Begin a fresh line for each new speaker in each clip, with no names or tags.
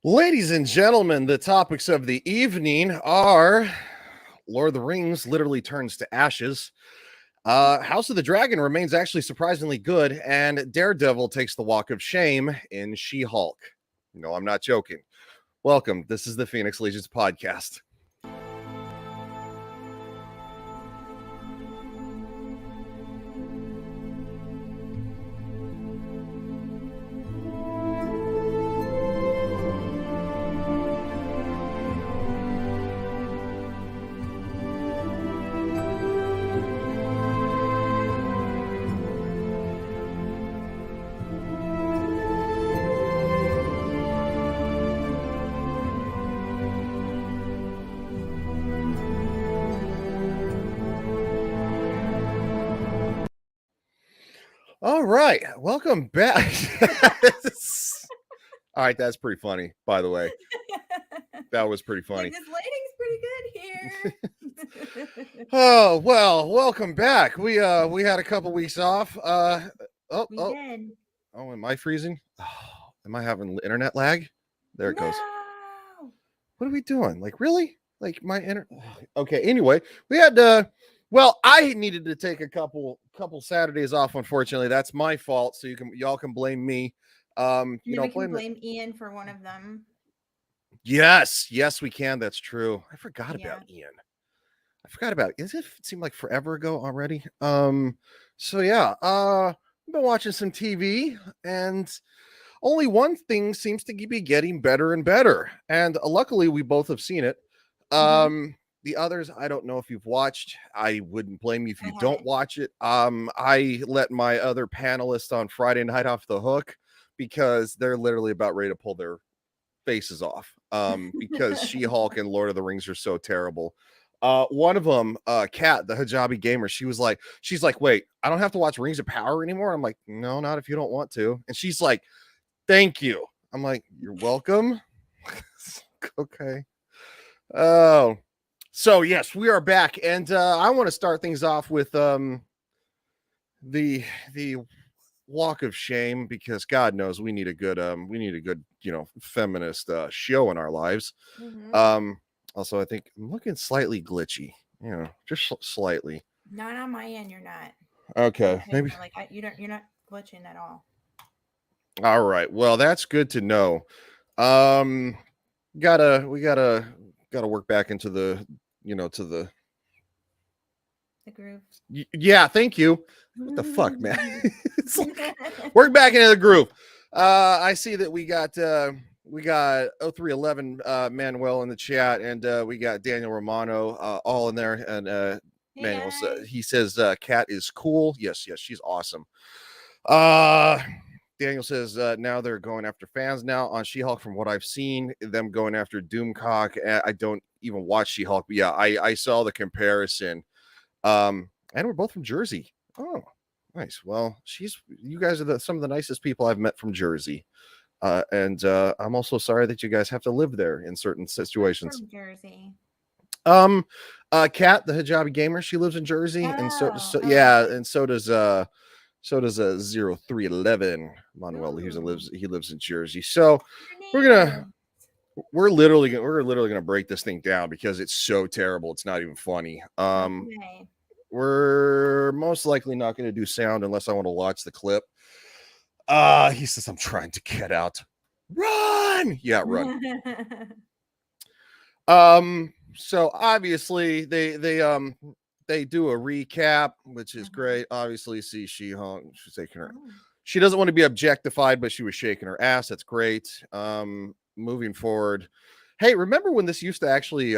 Ladies and gentlemen, the topics of the evening are Lord of the Rings literally turns to ashes. House of the Dragon remains actually surprisingly good, and Daredevil takes the walk of shame in She-Hulk. No, I'm not joking. Welcome. This is the Phoenix Legions podcast. All right, welcome back. All right, that's pretty funny, by the way. That was pretty funny.
Like, this lighting's pretty good here.
Oh, well, welcome back. We had a couple weeks off.
We did.
Oh, am I freezing? Oh, am I having internet lag? There it goes. What are we doing? Like, really? Like my internet? Okay, anyway, we had well, I needed to take a couple Saturdays off. Unfortunately, that's my fault. So y'all can blame me.
You know, we can blame Ian for one of them.
Yes, we can. That's true. I forgot about Ian. It seemed like forever ago already. So yeah, I've been watching some TV, and only one thing seems to be getting better and better. And luckily, we both have seen it. The others, I don't know if you've watched. I wouldn't blame you if you don't watch it. I let my other panelists on Friday night off the hook because they're literally about ready to pull their faces off. Because She-Hulk and Lord of the Rings are so terrible. One of them, Kat, the hijabi gamer, she's like, wait, I don't have to watch Rings of Power anymore. I'm like, no, not if you don't want to. And she's like, thank you. I'm like, you're welcome. Okay. Oh, so yes, we are back, and I want to start things off with the walk of shame, because God knows we need a good feminist show in our lives. Also, I think I'm looking slightly glitchy, just slightly.
Not on my end, you're not.
Okay, maybe
you're not glitching at all.
All right, well, that's good to know. We gotta work back into the
groove.
Yeah, thank you. What the fuck, man? It's like, work back into the groove. I see that we got 0311 Manuel in the chat, and we got Daniel Romano all in there, and Manuel he says Kat is cool. Yes, she's awesome. Daniel says now they're going after fans now on She-Hulk. From what I've seen, them going after Doomcock. I don't even watch She-Hulk, but yeah, I saw the comparison. And we're both from Jersey. Oh, nice. Well, you guys are some of the nicest people I've met from Jersey. And I'm also sorry that you guys have to live there in certain situations.
From Jersey.
Kat, the hijabi gamer, she lives in Jersey, and so yeah, and so does 0311 Manuel. He lives in Jersey. So we're literally gonna break this thing down because it's so terrible. It's not even funny.
Okay.
We're most likely not going to do sound unless I want to watch the clip. He says, I'm trying to get out. Run! Yeah, run. So obviously they do a recap, which is great. Obviously, see She-Hulk, she's taking her. She doesn't want to be objectified, but she was shaking her ass. That's great. Moving forward. Hey, remember when this used to actually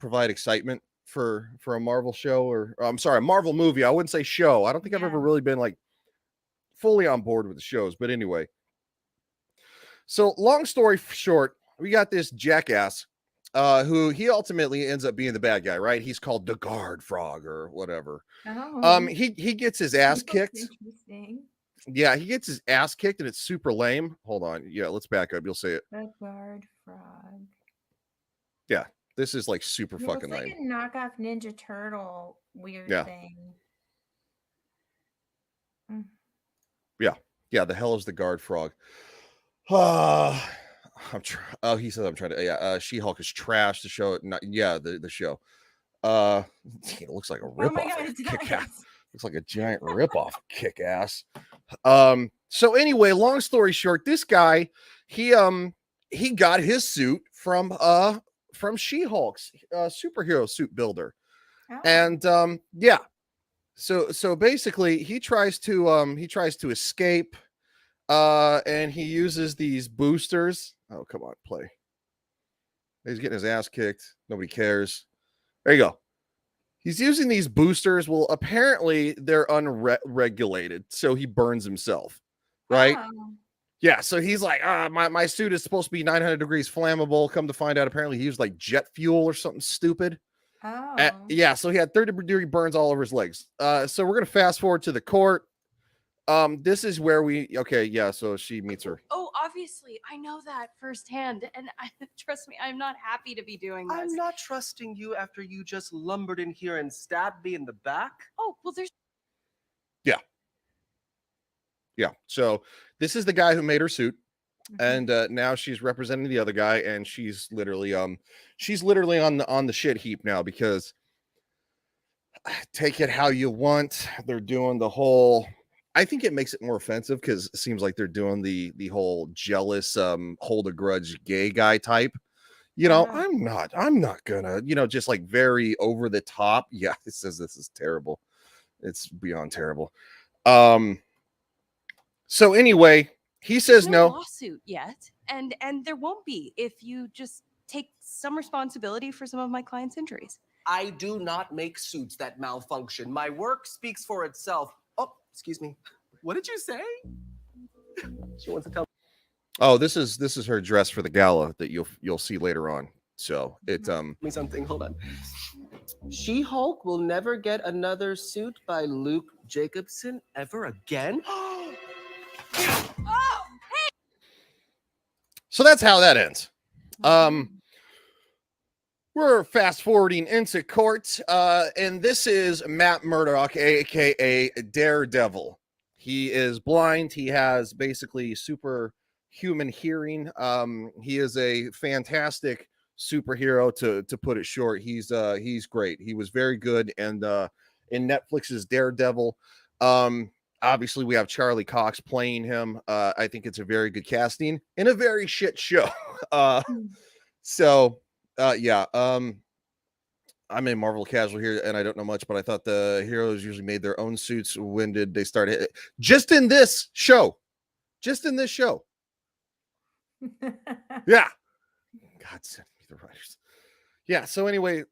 provide excitement for a Marvel show, or I'm sorry, a Marvel movie? I wouldn't say show. I don't think I've ever really been like fully on board with the shows, but anyway. So long story short, we got this jackass who he ultimately ends up being the bad guy, right? He's called the Guard Frog or whatever. He gets his ass kicked. Yeah, he gets his ass kicked, and it's super lame. Hold on. Yeah, let's back up. You'll see it.
The Guard Frog.
Yeah, this is like super fucking
lame.
It's
like a knockoff Ninja Turtle weird thing.
Yeah, the hell is the Guard Frog? Oh, he said I'm trying to. Yeah, She-Hulk is trash. The show, the show. It looks like a
Oh my
ripoff
God,
of
it
Kick-Ass.
does.
Looks like a giant ripoff of Kick-Ass. So anyway, long story short, this guy, he got his suit from She-Hulk's superhero suit builder.
Oh.
And yeah. So basically he tries to escape, and he uses these boosters. Oh, come on, play. He's getting his ass kicked. Nobody cares. There you go. He's using these boosters. Well, apparently they're unregulated, so he burns himself. Right?
Oh.
Yeah. So he's like, my suit is supposed to be 900 degrees flammable. Come to find out, apparently he used like jet fuel or something stupid.
Oh.
Yeah. So he had 30-degree burns all over his legs. So we're gonna fast forward to the court. This is where so she meets her.
Oh, obviously, I know that firsthand, and trust me, I'm not happy to be doing this.
I'm not trusting you after you just lumbered in here and stabbed me in the back.
Oh, well, there's...
Yeah. So this is the guy who made her suit.
Mhm.
And now she's representing the other guy, and she's literally on the shit heap now, because take it how you want. They're doing the whole, I think it makes it more offensive because it seems like they're doing the whole jealous hold a grudge gay guy type. I'm not gonna, just like very over the top. Yeah, it says this is terrible. It's beyond terrible. So anyway, he says no
lawsuit yet, and there won't be if you just take some responsibility for some of my clients' injuries.
I do not make suits that malfunction. My work speaks for itself. Oh, excuse me. What did you say? She wants to tell
Oh, this is her dress for the gala that you'll see later on. So it
me something. Hold on. She-Hulk will never get another suit by Luke Jacobson ever again.
So that's how that ends. We're fast forwarding into court, and this is Matt Murdock, aka Daredevil. He is blind. He has basically superhuman hearing. He is a fantastic superhero, to put it short. He's great. He was very good, and in Netflix's Daredevil. Obviously, we have Charlie Cox playing him. I think it's a very good casting in a very shit show. I'm a Marvel casual here, and I don't know much, but I thought the heroes usually made their own suits. When did they start? Just in this show. Yeah. God send me the writers. Yeah. So anyway,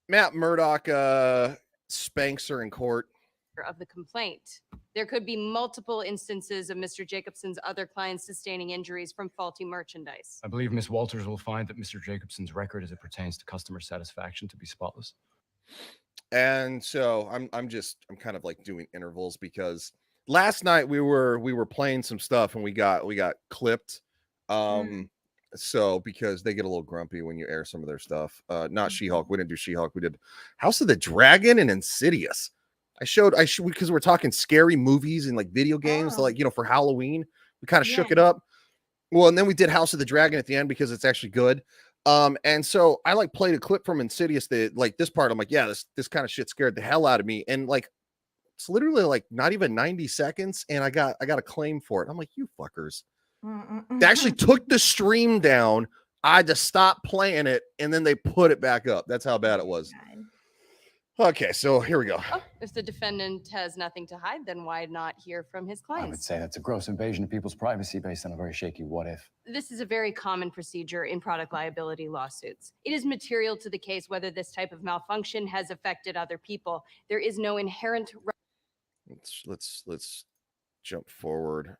Matt Murdock spanks her in court.
Of the complaint. There could be multiple instances of Mr. Jacobson's other clients sustaining injuries from faulty merchandise.
I believe Miss Walters will find that Mr. Jacobson's record as it pertains to customer satisfaction to be spotless.
And so I'm kind of like doing intervals, because last night we were playing some stuff and we got clipped. So because they get a little grumpy when you air some of their stuff. Not She-Hulk. We didn't do She-Hulk. We did House of the Dragon and Insidious. I showed because we're talking scary movies and like video games, so like, for Halloween, we kind of shook it up. Well, and then we did House of the Dragon at the end because it's actually good. And so I like played a clip from Insidious that like this part, I'm like, yeah, this kind of shit scared the hell out of me. And like, it's literally like not even 90 seconds. And I got a claim for it. I'm like, you fuckers. They actually took the stream down. I had to stop playing it, and then they put it back up. That's how bad it was. Okay, so here we go.
Oh, if the defendant has nothing to hide, then why not hear from his clients?
I would say that's a gross invasion of people's privacy based on a very shaky what if.
This is a very common procedure in product liability lawsuits. It is material to the case whether this type of malfunction has affected other people. There is no inherent...
Let's jump forward.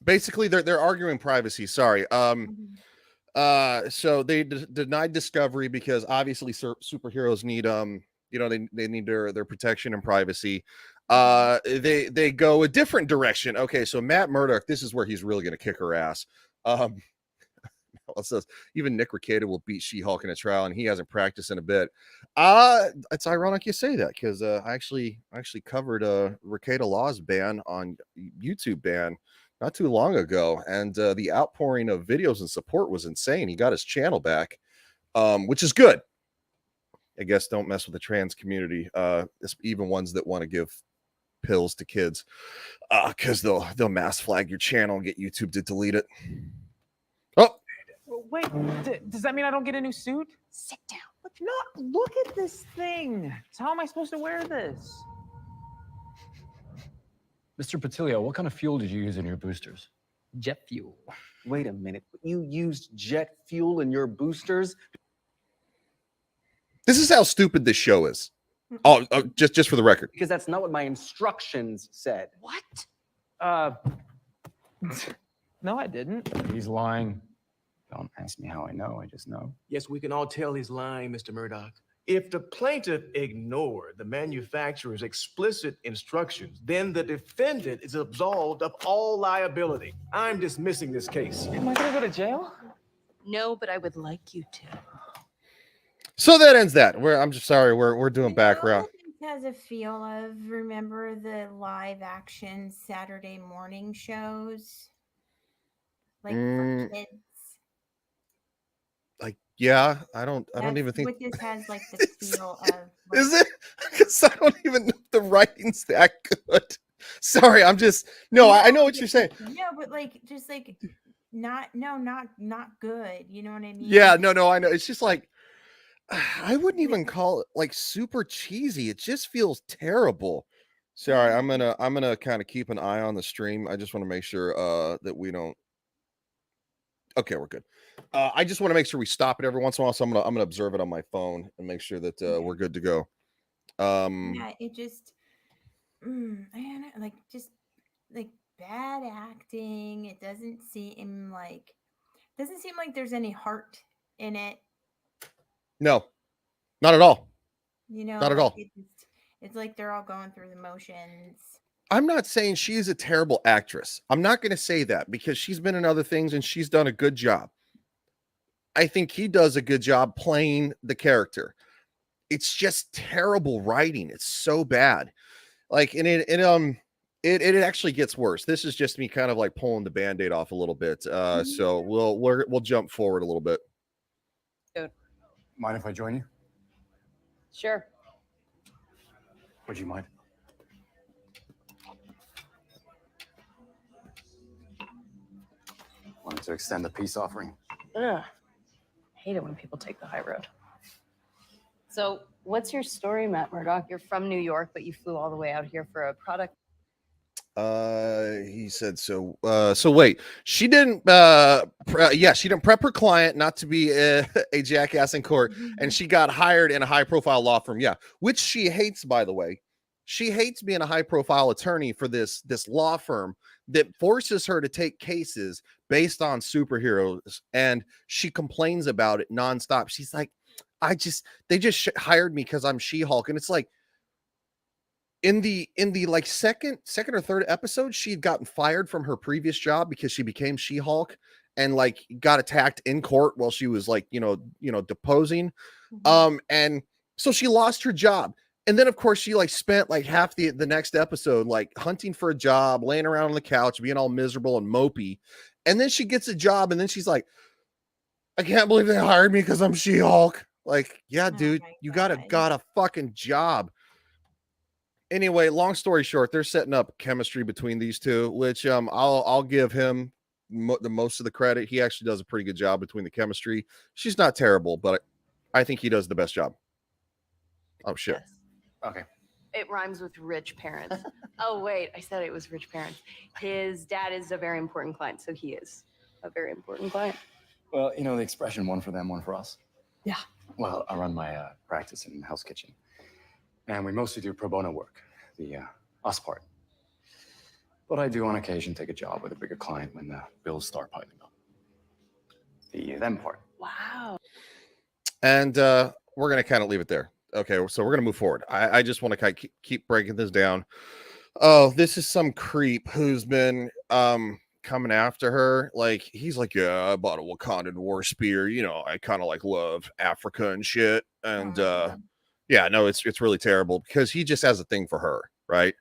Basically, they're arguing privacy. Sorry. So they denied discovery because obviously superheroes need they need their protection and privacy. They go a different direction. Okay, so Matt Murdock, this is where he's really gonna kick her ass. It says even Nick Rekieta will beat She-Hulk in a trial, and he hasn't practiced in a bit. It's ironic you say that because I actually covered a Rekieta Law's ban on YouTube ban not too long ago, and the outpouring of videos and support was insane. He got his channel back, which is good. I guess don't mess with the trans community, even ones that want to give pills to kids, because they'll mass flag your channel and get YouTube to delete it. Oh,
wait, does that mean I don't get a new suit?
Sit down.
Look at this thing. So how am I supposed to wear this?
Mr. Patilio, what kind of fuel did you use in your boosters?
Jet fuel.
Wait a minute. You used jet fuel in your boosters?
this is how stupid this show is. Oh, just for the record.
Because that's not what my instructions said.
What?
No, I didn't.
He's lying. Don't ask me how I know. I just know.
Yes, we can all tell he's lying, Mr. Murdoch. If the plaintiff ignored the manufacturer's explicit instructions, then the defendant is absolved of all liability. I'm dismissing this case.
Am I gonna go to jail?
No, but I would like you to.
So that ends that. I'm just sorry. We're doing background.
It has a feel of, remember the live action Saturday morning shows, like for kids.
Like, yeah, I don't even think.
What this has like the feel of. Like,
Is it? Because I don't even know if the writing's that good. Sorry, I'm just no. I know what you're saying.
No, but like just like not good. You know what I mean?
Yeah, no, I know. It's just like I wouldn't even call it like super cheesy. It just feels terrible. Sorry, I'm gonna kind of keep an eye on the stream. I just want to make sure that we don't. Okay, we're good. I just want to make sure we stop it every once in a while. So I'm gonna observe it on my phone and make sure that we're good to go.
Yeah, it just man, like just like bad acting. It doesn't seem like there's any heart in it.
No, not at all.
You know,
Not at
like,
all.
It's like they're all going through the motions.
I'm not saying she is a terrible actress. I'm not going to say that because she's been in other things and she's done a good job. I think he does a good job playing the character. It's just terrible writing. It's so bad. Like, and it actually gets worse. This is just me kind of like pulling the Band-Aid off a little bit. So we'll jump forward a little bit.
Mind if I join you?
Sure.
Would you mind? Wanted to extend the peace offering.
Ugh. Hate it when people take the high road. So, what's your story, Matt Murdoch? You're from New York, but you flew all the way out here for a product.
He said so. So wait, she didn't. She didn't prep her client not to be a jackass in court, and she got hired in a high-profile law firm. Yeah, which she hates, by the way. She hates being a high-profile attorney for this law firm that forces her to take cases based on superheroes, and she complains about it nonstop. She's like, they just hired me because I'm She-Hulk, and it's like. In the like second or third episode, she had gotten fired from her previous job because she became She-Hulk and like got attacked in court while she was like, deposing. And so she lost her job. And then of course she like spent like half the next episode, like hunting for a job, laying around on the couch, being all miserable and mopey. And then she gets a job. And then she's like, I can't believe they hired me because I'm She-Hulk. Like, yeah, dude, you got a fucking job. Anyway, long story short, they're setting up chemistry between these two, which I'll give him the most of the credit. He actually does a pretty good job between the chemistry. She's not terrible, but I think he does the best job. Oh shit.
Yes.
Okay.
It rhymes with rich parents. Oh wait, I said it was rich parents. His dad is a very important client, so he is a very important client.
Well, the expression "one for them, one for us."
Yeah.
Well, I run my practice in Hell's Kitchen. And we mostly do pro bono work, the us part. But I do on occasion take a job with a bigger client when the bills start piling up. The them part.
Wow.
And we're going to kind of leave it there. Okay, so we're going to move forward. I just want to kind of keep breaking this down. Oh, this is some creep who's been kind coming after her. Like he's like, yeah, I bought a Wakandan war spear. You know, I kind of like love Africa and shit. And yeah, no, it's really terrible because he just has a thing for her, right?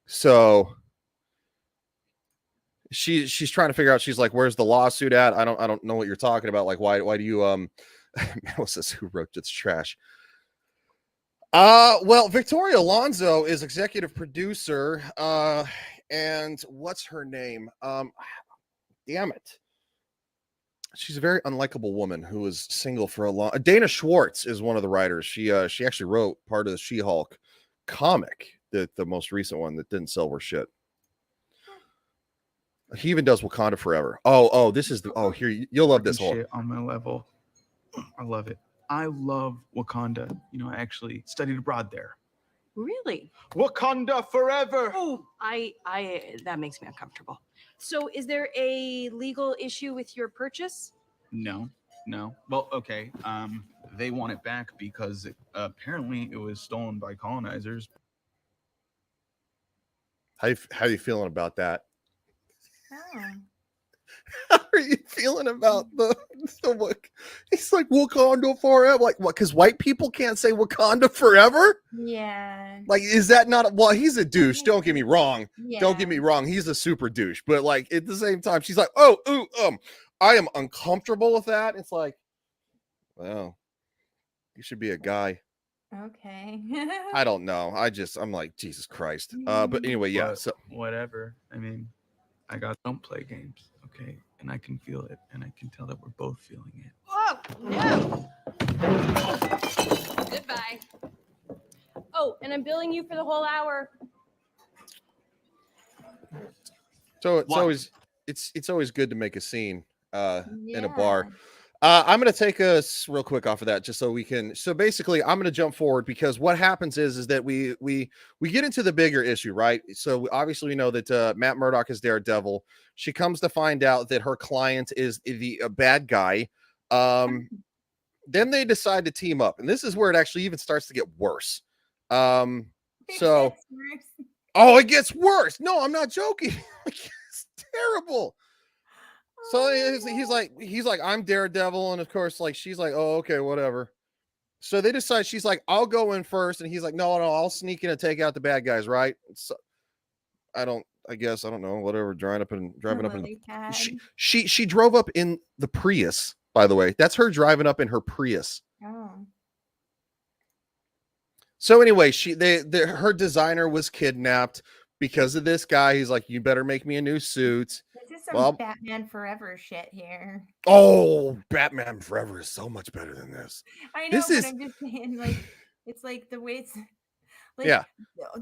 So she's trying to figure out. She's like, where's the lawsuit at? I don't know what you're talking about. Like, why do you what's this? Who wrote this trash? Well, Victoria Alonso is executive producer. And what's her name? Damn it. She's a very unlikable woman who was single for a long. Dana Schwartz is one of the writers. She actually wrote part of the She-Hulk comic, the most recent one that didn't sell worth shit. He even does Wakanda Forever. Oh, this is the here you'll love this whole
shit on my level. I love it. I love Wakanda. You know, I actually studied abroad there.
Really?
Wakanda forever.
Oh, I that makes me uncomfortable. So is there a legal issue with your purchase?
No. Well, okay. They want it back because apparently it was stolen by colonizers.
How you feeling about that?
Oh.
How are you feeling about the look? He's like Wakanda forever. Like what? Because white people can't say Wakanda forever.
Yeah.
Like, is that not? Well, he's a douche. Don't get me wrong.
Yeah.
Don't get me wrong. He's a super douche. But like at the same time, she's like, I am uncomfortable with that. It's like, well, you should be a guy.
Okay.
I don't know. I'm like, Jesus Christ. But anyway, yeah.
But
So
whatever. I mean, don't play games, okay? And I can feel it, and I can tell that we're both feeling it.
Oh, no. Goodbye. Oh, and I'm billing you for the whole hour.
So it's
What?
always good to make a scene in a bar. I'm going to take us real quick off of that just so we can. So basically, I'm going to jump forward because what happens is that we get into the bigger issue, right? So obviously we know that Matt Murdock is Daredevil. She comes to find out that her client is the bad guy. Then they decide to team up, and this is where it actually even starts to get worse. So it gets worse. No, I'm not joking. It's terrible. So he's like, I'm Daredevil, and of course, like she's like, oh, okay, whatever. So they decide she's like, I'll go in first, and he's like, no, I'll sneak in and take out the bad guys, right? So I don't know, whatever. Driving up in she drove up in the Prius, by the way. That's her driving up in her Prius.
Oh.
So anyway, her designer was kidnapped because of this guy. He's like, you better make me a new suit.
This is some Batman Forever shit here.
Oh, Batman Forever is so much better than this.
I know, but I'm just saying, like, it's like the way it's like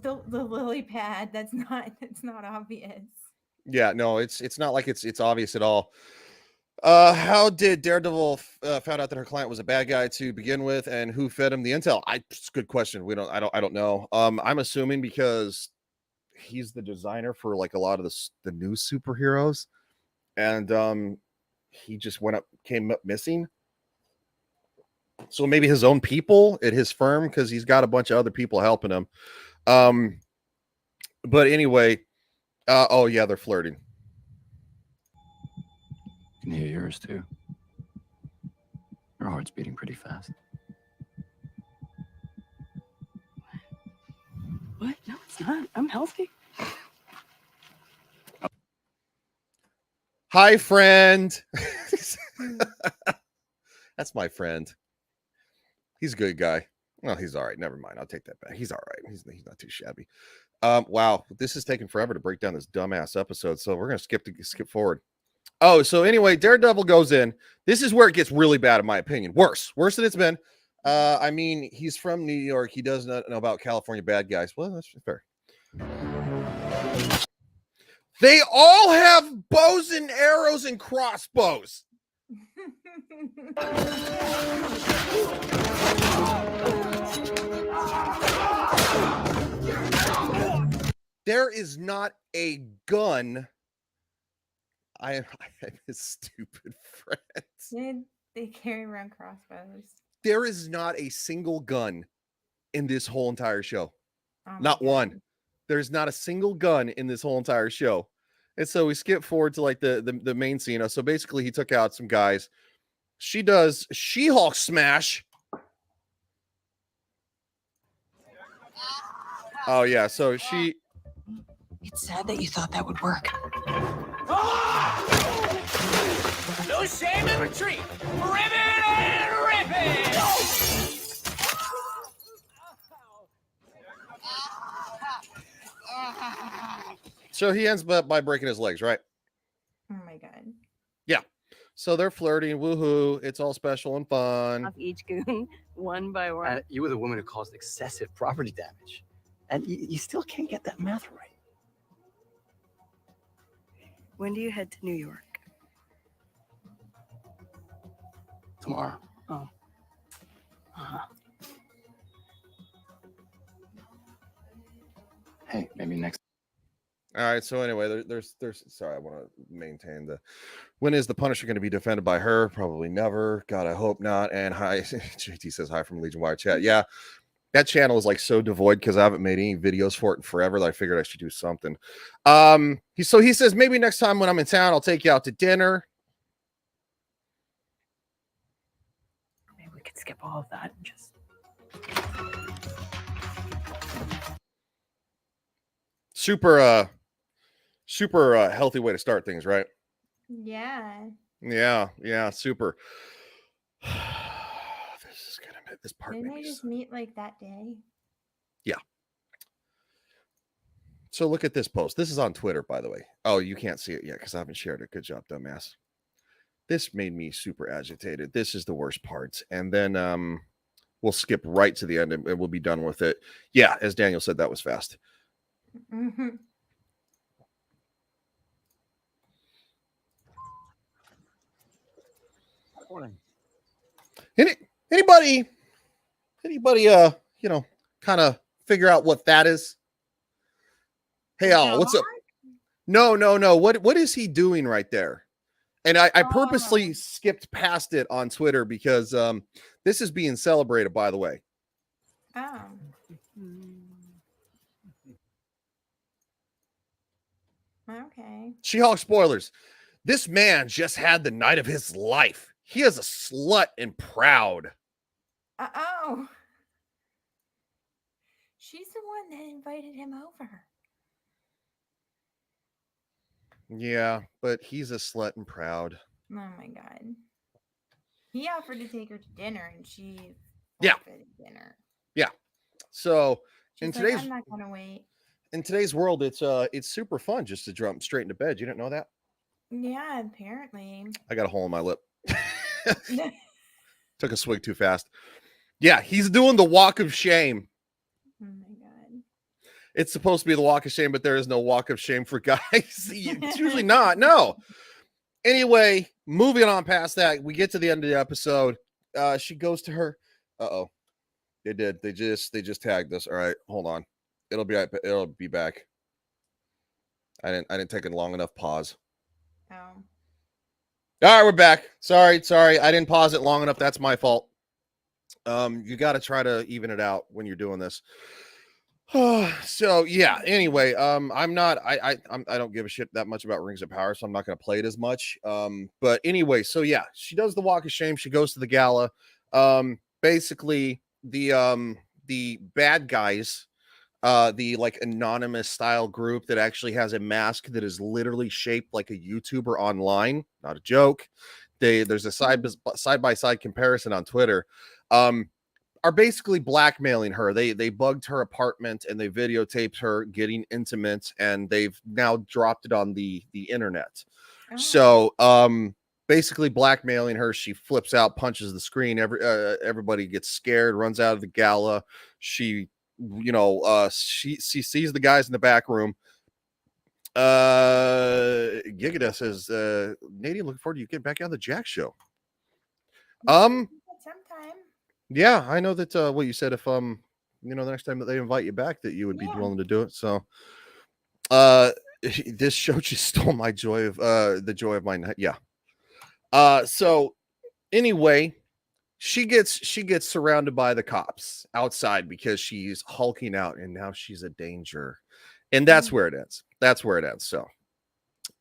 the lily pad. That's not obvious.
Yeah, no, it's not like it's obvious at all. How did Daredevil found out that her client was a bad guy to begin with, and who fed him the intel? It's a good question. I don't know. I'm assuming because he's the designer for like a lot of the new superheroes, and he just came up missing. So maybe his own people at his firm, because he's got a bunch of other people helping him. But anyway, oh yeah, they're flirting.
Can hear yours too. Your heart's beating pretty fast.
What? No, it's not. I'm healthy.
Hi, friend. That's my friend. He's a good guy. Well, he's all right. Never mind. I'll take that back. He's all right. He's not too shabby. Wow, this is taking forever to break down this dumbass episode, so we're gonna skip forward. Oh, so anyway, Daredevil goes in. This is where it gets really bad, in my opinion. Worse than it's been. I mean, he's from New York. He does not know about California bad guys. Well, that's fair. They all have bows and arrows and crossbows. There is not a gun. I have his stupid friends.
They carry around crossbows.
There is not a single gun in this whole entire show.
Oh
Not one. There's not a single gun in this whole entire show. And so we skip forward to like the main scene. So basically he took out some guys. She does She-Hulk smash. Oh yeah, so she
It's sad that you thought that would work.
No shame in retreat. Ribbon and ribbon.
so he ends up by breaking his legs, right?
Oh my god.
Yeah. So they're flirting, woohoo, it's all special and fun.
Off each goon, one by one.
You were the woman who caused excessive property damage. And you still can't get that math right.
When do you head to New York?
Tomorrow.
Oh. Uh-huh.
Hey, maybe next.
All right. So anyway, there's sorry, I want to maintain the when is the Punisher going to be defended by her? Probably never. God, I hope not. And hi, JT says hi from Legion Wire chat. Yeah, that channel is like so devoid because I haven't made any videos for it in forever that I figured I should do something. He says maybe next time when I'm in town, I'll take you out to dinner.
Maybe we could skip all of that and just.
Super healthy way to start things, right?
Yeah.
Yeah, super. This is gonna this part.
Didn't they just meet like that day?
Yeah. So look at this post. This is on Twitter, by the way. Oh, you can't see it yet because I haven't shared it. Good job, dumbass. This made me super agitated. This is the worst part. And then we'll skip right to the end and we'll be done with it. Yeah, as Daniel said, that was fast.
Mm-hmm.
Morning.
Anybody kind of figure out what that is? Hey, Al, what's up? No. What is he doing right there? And I purposely skipped past it on Twitter because this is being celebrated, by the way.
Oh. Okay.
She-Hulk spoilers. This man just had the night of his life. He is a slut and proud.
Oh. She's the one that invited him over.
Yeah, but he's a slut and proud.
Oh my god. He offered to take her to dinner and she
Yeah.
forfeited dinner.
Yeah. So
She's like, I'm not gonna wait.
In today's world, it's super fun just to jump straight into bed. You didn't know that?
Yeah, apparently.
I got a hole in my lip. Took a swig too fast. Yeah, he's doing the walk of shame.
Oh my god.
It's supposed to be the walk of shame, but there is no walk of shame for guys. It's usually not. No. Anyway, moving on past that, we get to the end of the episode. She goes to her. Uh-oh. They did. They just tagged us. All right, hold on. It'll be back. I didn't take a long enough pause.
Oh.
All right, we're back. Sorry. I didn't pause it long enough. That's my fault. You got to try to even it out when you're doing this. So yeah. Anyway, I don't give a shit that much about Rings of Power, so I'm not going to play it as much. But anyway, so yeah, she does the walk of shame. She goes to the gala. Basically, the bad guys, the like anonymous style group that actually has a mask that is literally shaped like a YouTuber online. Not a joke. There's a side by side comparison on Twitter. Are basically blackmailing her. They bugged her apartment and they videotaped her getting intimate, and they've now dropped it on the internet. Oh. So basically blackmailing her. She flips out, punches the screen. Everybody gets scared, runs out of the gala. She sees the guys in the back room. Gigadah says, Nadine, looking forward to you getting back on the Jack show.
Sometime.
Yeah, I know that what you said, if the next time that they invite you back, that you would be willing to do it. So this show just stole my joy of the joy of my night. Yeah. So anyway, she gets surrounded by the cops outside because she's hulking out, and now she's a danger. And that's where it ends. So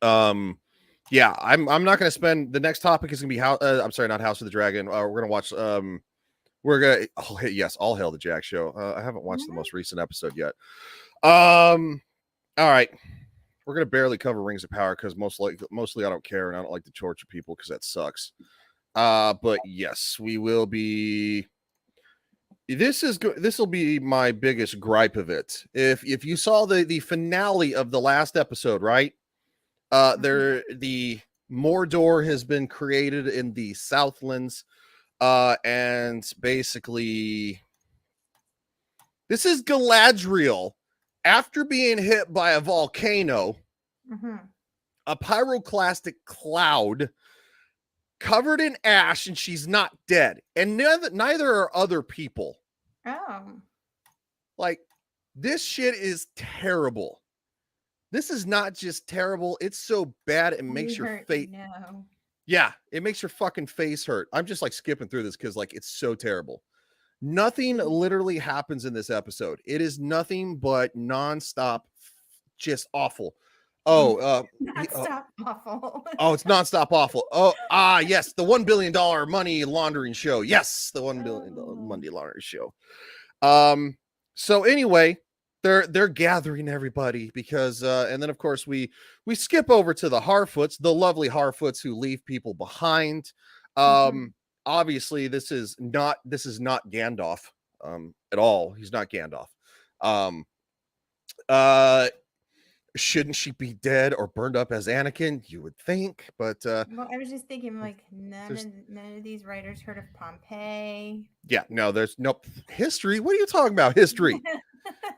Yeah, I'm not going to spend. The next topic is going to be I'm sorry, not House of the Dragon. We're going to watch. We're gonna. Oh, yes, All Hail the Jack Show. I haven't watched the most recent episode yet. All right, we're gonna barely cover Rings of Power because mostly I don't care and I don't like to torture people because that sucks. But yes, we will be. This will be my biggest gripe of it. If you saw the finale of the last episode, right? The Mordor has been created in the Southlands, and basically, this is Galadriel after being hit by a volcano, a pyroclastic cloud covered in ash, and she's not dead, and neither are other people. Like, this shit is terrible. This is not just terrible, it's so bad it makes your face. Yeah, it makes your fucking face hurt. I'm just like skipping through this because like it's so terrible. Nothing literally happens in this episode. It is nothing but nonstop, just awful.
Nonstop awful.
Oh, it's nonstop awful. Yes, the $1 billion money laundering show. Yes, the $1 billion money laundering show. So anyway, they're gathering everybody because and then of course we skip over to the Harfoots, the lovely Harfoots who leave people behind. Obviously this is not Gandalf at all. He's not Gandalf. Shouldn't she be dead or burned up as Anakin? You would think, but
well, I was just thinking, like, none of these writers heard of Pompeii.
Yeah, no, there's no history. What are you talking about? History.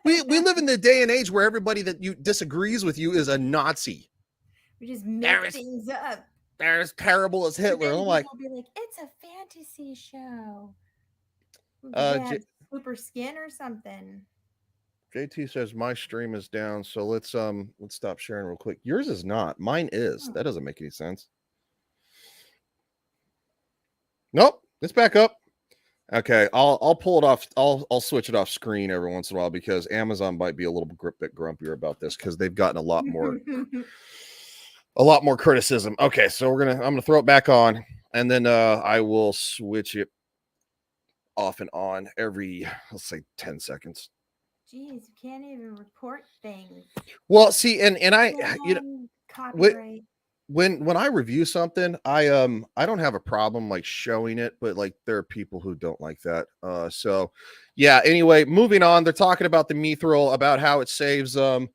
we live in the day and age where everybody that you disagrees with you is a Nazi.
We just make things up.
They're as terrible as Hitler. I'm like,
be like, it's a fantasy show. Super skin or something.
JT says my stream is down, so let's stop sharing real quick. Yours is not. Mine is. That doesn't make any sense. Nope, it's back up. Okay, I'll pull it off. I'll switch it off screen every once in a while because Amazon might be a little bit grumpier about this because they've gotten a lot more criticism. Okay, so I'm gonna throw it back on, and then I will switch it off and on every, let's say, 10 seconds.
Jeez, you can't even report things.
Well, see, and I,
copyright.
When I review something, I don't have a problem like showing it, but like there are people who don't like that. So yeah, anyway, moving on. They're talking about the mithril, about how it saves the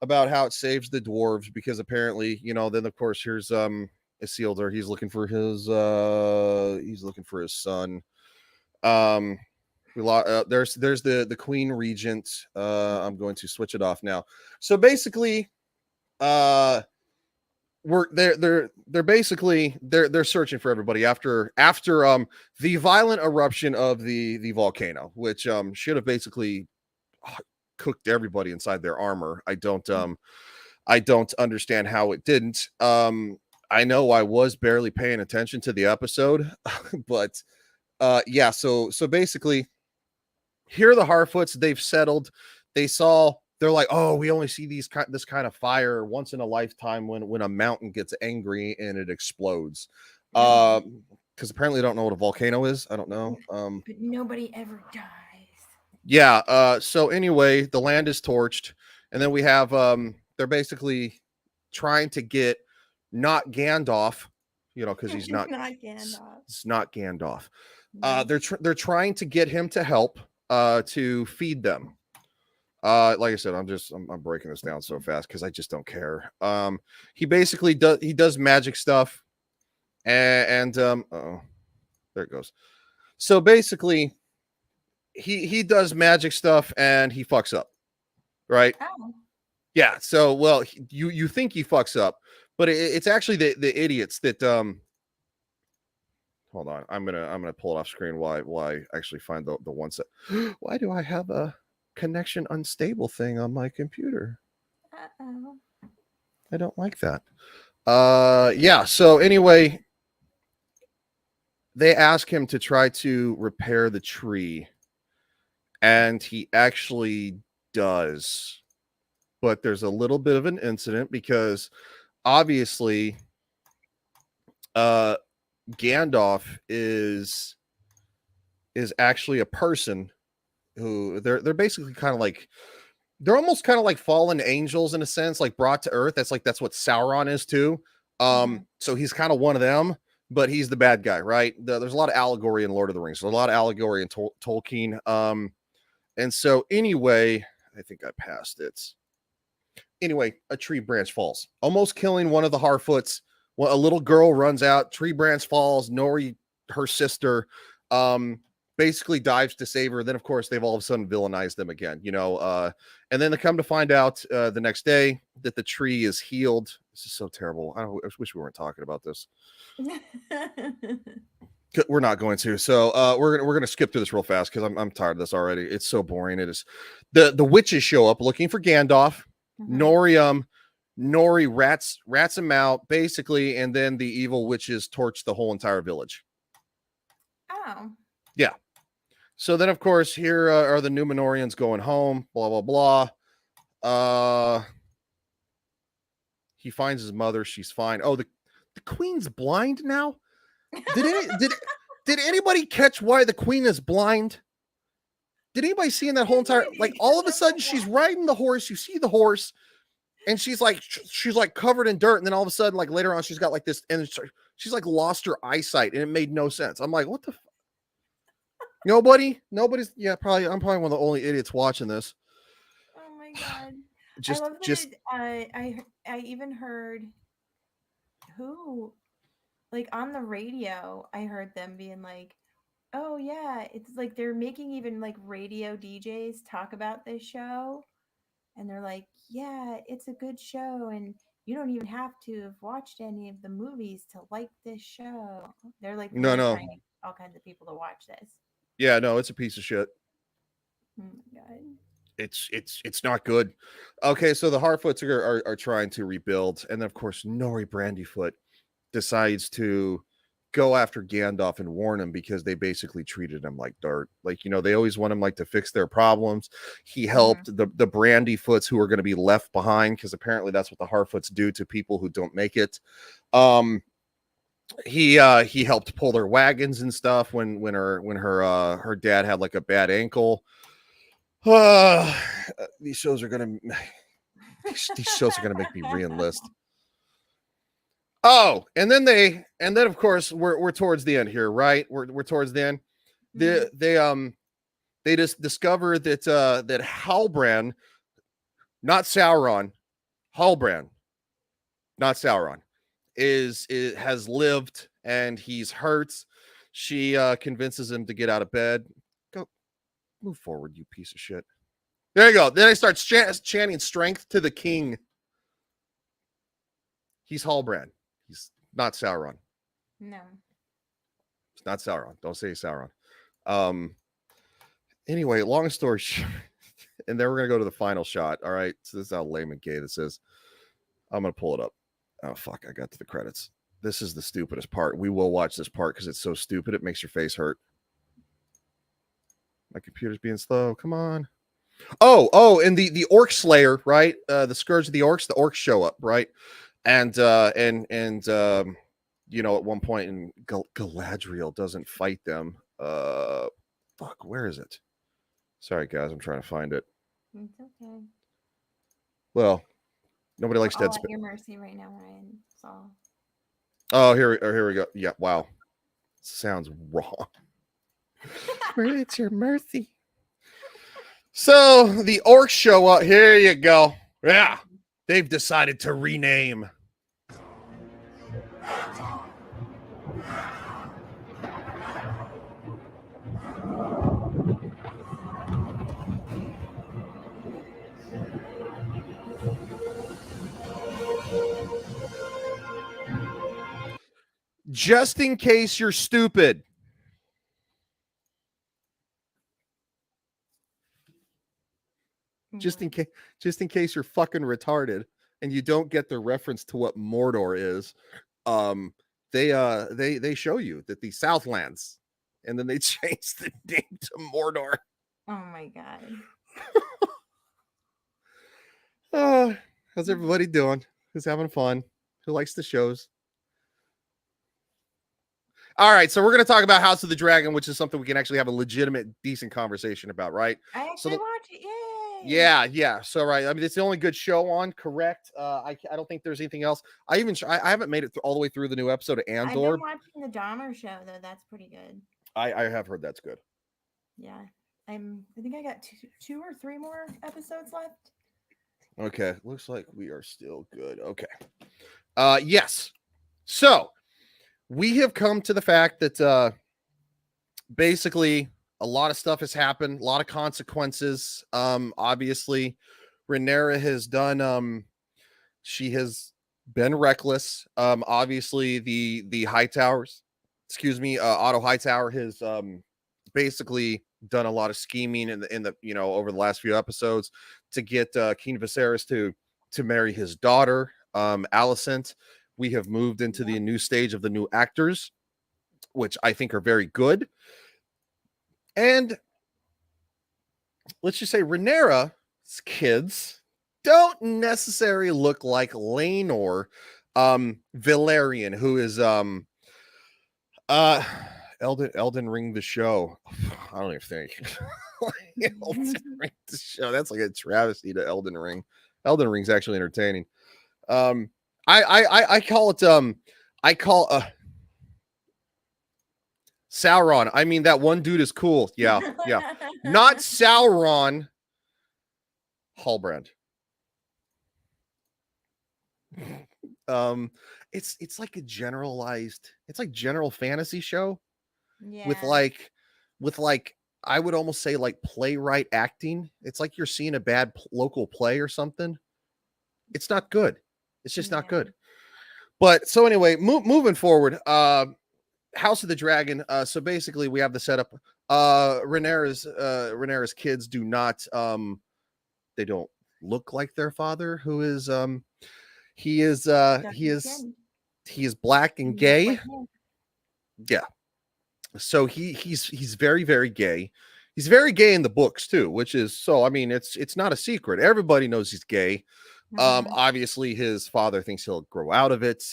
dwarves, because apparently, then of course here's Isildur. He's looking for his son. There's the Queen Regent. I'm going to switch it off now. So basically, they're searching for everybody after the violent eruption of the volcano, which should have basically cooked everybody inside their armor. I don't understand how it didn't. I know I was barely paying attention to the episode, but yeah, so basically, here are the Harfoots. They've settled. They're like, oh, we only see this kind of fire once in a lifetime when a mountain gets angry and it explodes. Because apparently they don't know what a volcano is. I don't know.
But nobody ever dies.
Yeah. So anyway, the land is torched, and then we have they're basically trying to get not Gandalf, because he's not Gandalf. It's not Gandalf. They're trying to get him to help to feed them. Like I said, I'm breaking this down so fast because I just don't care. He basically does magic stuff, and there it goes. So basically, he does magic stuff and he fucks up, right?
Oh.
Yeah. So you think he fucks up, but it's actually the idiots that Hold on, I'm gonna pull it off screen. Why I actually find the ones that. Why do I have a connection unstable thing on my computer?
Uh-oh.
I don't like that. Yeah. So anyway, they ask him to try to repair the tree, and he actually does. But there's a little bit of an incident because obviously, Gandalf is actually a person who they're basically kind of like, they're almost kind of like fallen angels in a sense, like brought to Earth. That's what Sauron is too. So he's kind of one of them, but he's the bad guy, right? There's a lot of allegory in Lord of the Rings. There's a lot of allegory in Tolkien. And so anyway, I think I passed it. Anyway, a tree branch falls, almost killing one of the Harfoots. Well, a little girl runs out, tree branch falls. Nori, her sister, basically dives to save her. Then, of course, they've all of a sudden villainized them again, and then they come to find out the next day that the tree is healed. This is so terrible. I wish we weren't talking about this. We're not going to. So we're gonna skip through this real fast because I'm tired of this already. It's so boring. It is. The witches show up looking for Gandalf. Nori rats him out basically, and then the evil witches torch the whole entire village.
Oh.
Yeah. So then, of course, here are the Numenorians going home. Blah blah blah. He finds his mother. She's fine. Oh, the queen's blind now. Did anybody catch why the queen is blind? Did anybody see in that whole entire, like, all of a sudden she's riding the horse, you see the horse, and she's like covered in dirt, and then all of a sudden, like later on, she's got like this, and she's like lost her eyesight, and it made no sense. I'm like, what the nobody's I'm probably one of the only idiots watching this.
Oh my god.
Just
I love that I even heard who, like, on the radio, I heard them being like, oh yeah, it's like they're making even like radio DJs talk about this show, and they're like, yeah, it's a good show, and you don't even have to have watched any of the movies to like this show. They're like really
No.
trying to get all kinds of people to watch this.
Yeah, no, it's a piece of shit.
Oh my god.
It's not good. Okay, so the Harfoots are trying to rebuild, and then of course Nori Brandyfoot decides to go after Gandalf and warn him because they basically treated him like dirt. Like, they always want him like to fix their problems. He helped the Brandyfoots who are going to be left behind, because apparently that's what the Harfoots do to people who don't make it. He helped pull their wagons and stuff when her dad had like a bad ankle. These shows are gonna make me re-enlist. Oh, and then of course we're towards the end here, right? We're towards the end. They just discover that that Halbrand, not Sauron, Halbrand, not Sauron, has lived, and he's hurt. She convinces him to get out of bed. Go, move forward, you piece of shit. There you go. Then I start chanting strength to the king. He's Halbrand. He's not Sauron.
No.
It's not Sauron. Don't say Sauron. Anyway, long story short, and then we're gonna go to the final shot. All right. So this is how lame and gay this is. I'm gonna pull it up. Oh fuck! I got to the credits. This is the stupidest part. We will watch this part because it's so stupid. It makes your face hurt. My computer's being slow. Come on. Oh, and the Orc Slayer, right? The Scourge of the Orcs. The Orcs show up, right? And at one point, and Galadriel doesn't fight them. Fuck, where is it? Sorry, guys, I'm trying to find it.
It's okay.
Well, nobody likes
All
Dead
at
Space.
your mercy right now, Ryan. That's all.
Oh, here we go. Yeah, wow. Sounds wrong. It's your mercy. So the orcs show up. Here you go. Yeah. They've decided to rename. Just in case you're stupid. Just in case you're fucking retarded and you don't get the reference to what Mordor is, they show you that the Southlands, and then they change the name to Mordor.
Oh my god.
How's everybody doing? Who's having fun? who likes the shows. All right, so we're going to talk about House of the Dragon, which is something we can actually have a legitimate, decent conversation about, right?
I actually watch it. Yay!
Yeah. So right, I mean, it's the only good show on. Correct. I don't think there's anything else. I haven't made it all the way through the new episode of
I've
Andor.
been watching the Dahmer show though. That's pretty good.
I have heard that's good.
Yeah, I think I got two or three more episodes left.
Okay, looks like we are still good. Okay. Yes. So we have come to the fact that basically a lot of stuff has happened, a lot of consequences. Obviously, Rhaenyra has done she has been reckless. Obviously the Hightowers, Otto Hightower has basically done a lot of scheming in the over the last few episodes to get King Viserys to marry his daughter, Alicent. We have moved into the new stage of the new actors, which I think are very good. And let's just say Rhaenyra's kids don't necessarily look like Laenor Valerian, who is Elden Ring the show. I don't even think Elden Ring the show. That's like a travesty to Elden Ring. Elden Ring's actually entertaining. I call it Sauron. I mean, that one dude is cool. Yeah. Not Sauron. Hallbrand. It's like a generalized, it's like general fantasy show with like I would almost say like playwright acting. It's like you're seeing a bad local play or something. It's not good. It's just not good. But so anyway, moving forward, House of the Dragon. So basically we have the setup. Rhaenyra's kids do not they don't look like their father, who is he is black and gay. Yeah. So he's very, very gay. He's very gay in the books too, which is so I mean it's not a secret. Everybody knows he's gay. Obviously his father thinks he'll grow out of it.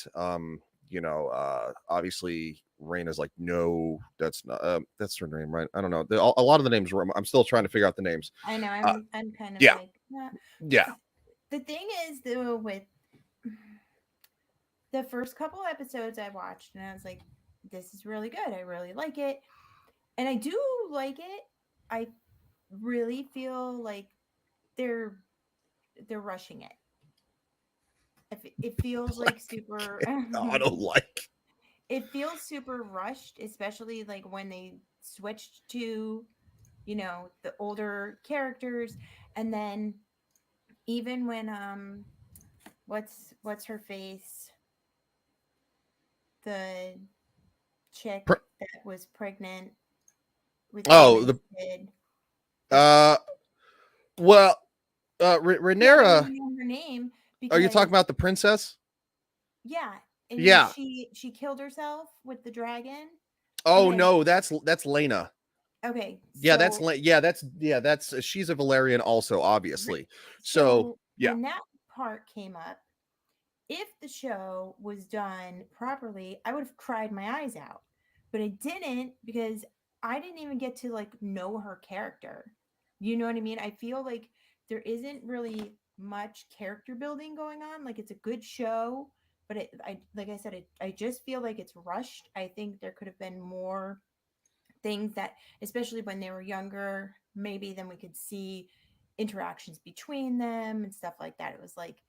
Obviously Raina's like, no, that's not that's her name, right? I don't know. A lot of the names I'm still trying to figure out the names.
I know. I'm kind of like
yeah.
The thing is though, with the first couple episodes I watched, and I was like, this is really good. I really like it. And I do like it. I really feel like they're rushing it. It feels like super
I don't like.
It feels super rushed, especially like when they switched to, the older characters, and then even when what's her face, the chick that was pregnant with the kid.
Rhaenyra.
Her name.
Are you talking about the princess?
Yeah. And she killed herself with the dragon.
Oh no, that's Laena.
Okay.
Yeah, that's she's a Valerian also, obviously. So yeah.
When that part came up, if the show was done properly, I would have cried my eyes out. But I didn't, because I didn't even get to like know her character. You know what I mean? I feel like there isn't really much character building going on. Like, it's a good show, but like I said, I just feel like it's rushed. I think there could have been more things that, especially when they were younger, maybe then we could see interactions between them and stuff like that. It was like,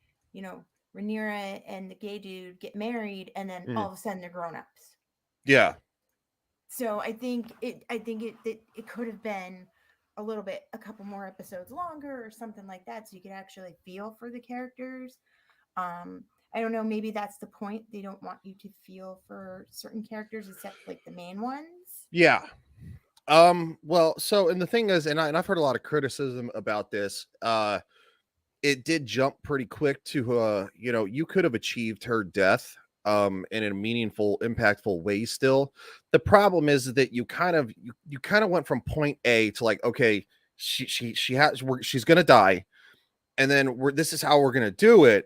Rhaenyra and the gay dude get married, and then all of a sudden they're grown-ups.
Yeah.
So I think it could have been a couple more episodes longer or something like that, so you could actually feel for the characters. I don't know, maybe that's the point. They don't want you to feel for certain characters except like the main ones.
Yeah. Well, so, and the thing is, and I've heard a lot of criticism about this. It did jump pretty quick to you could have achieved her death in a meaningful, impactful way still. The problem is that you kind of went from point A to like, okay, she's gonna die, and then this is how we're gonna do it.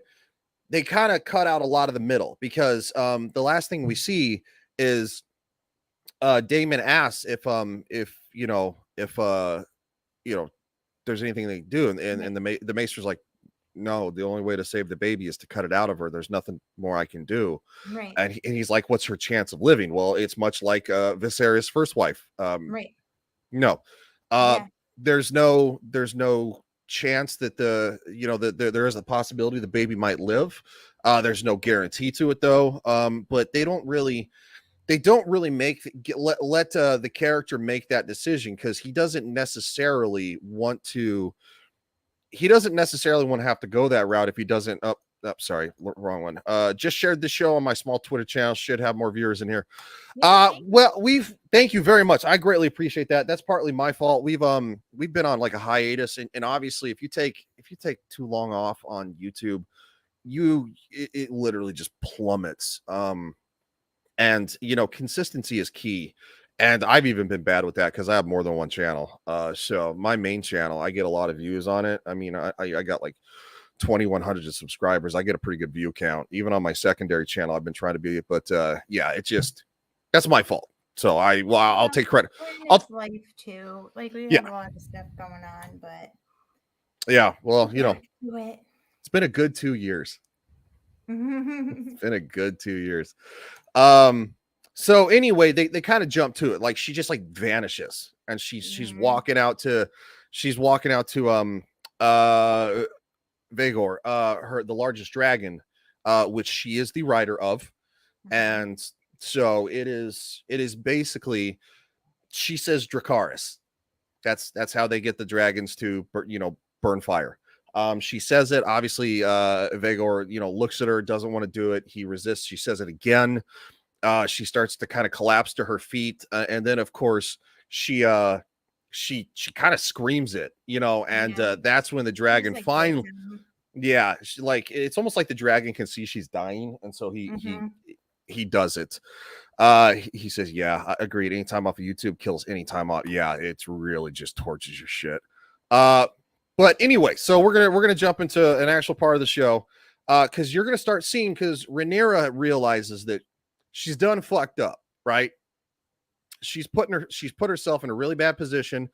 they kind of cut out a lot of the middle, because the last thing we see is Damon asks if there's anything they can do, and the maester's like, no, the only way to save the baby is to cut it out of her. There's nothing more I can do.
Right.
And he's like, what's her chance of living? Well, it's much like Viserys' first wife.
Right.
No,
Yeah.
there's no chance that there is a possibility the baby might live. There's no guarantee to it though. But they don't really let the character make that decision, because he doesn't necessarily want to have to go that route if he doesn't. Sorry, wrong one. Just shared the show on my small Twitter channel. Should have more viewers in here. Well, thank you very much. I greatly appreciate that. That's partly my fault. We've been on like a hiatus, and obviously if you take too long off on YouTube, it literally just plummets. And consistency is key. And I've even been bad with that, because I have more than one channel. So my main channel, I get a lot of views on it. I mean, I got like 2,100 subscribers. I get a pretty good view count. Even on my secondary channel, I've been trying to be it, but yeah, that's my fault. So I'll take credit.
It's life too. Like we have a lot of stuff going on, but
yeah, well,
it's
been a good 2 years. It's been a good 2 years. So anyway, they kind of jump to it. Like she just like vanishes, and she's walking out to Vagor, the largest dragon, which she is the rider of. And so it is basically, she says Dracarys. That's how they get the dragons to burn fire. She says it. Obviously, Vagor, looks at her, doesn't want to do it. He resists. She says it again. She starts to kind of collapse to her feet, and then of course she kind of screams it, and that's when the dragon finally, it's almost like the dragon can see she's dying, and so he does it. He says, yeah, agreed. Any time off of YouTube kills any time off. Yeah, it's really just torches your shit. But anyway, so we're gonna jump into an actual part of the show, because you're gonna start seeing, because Rhaenyra realizes that she's done fucked up, right? She's put herself in a really bad position.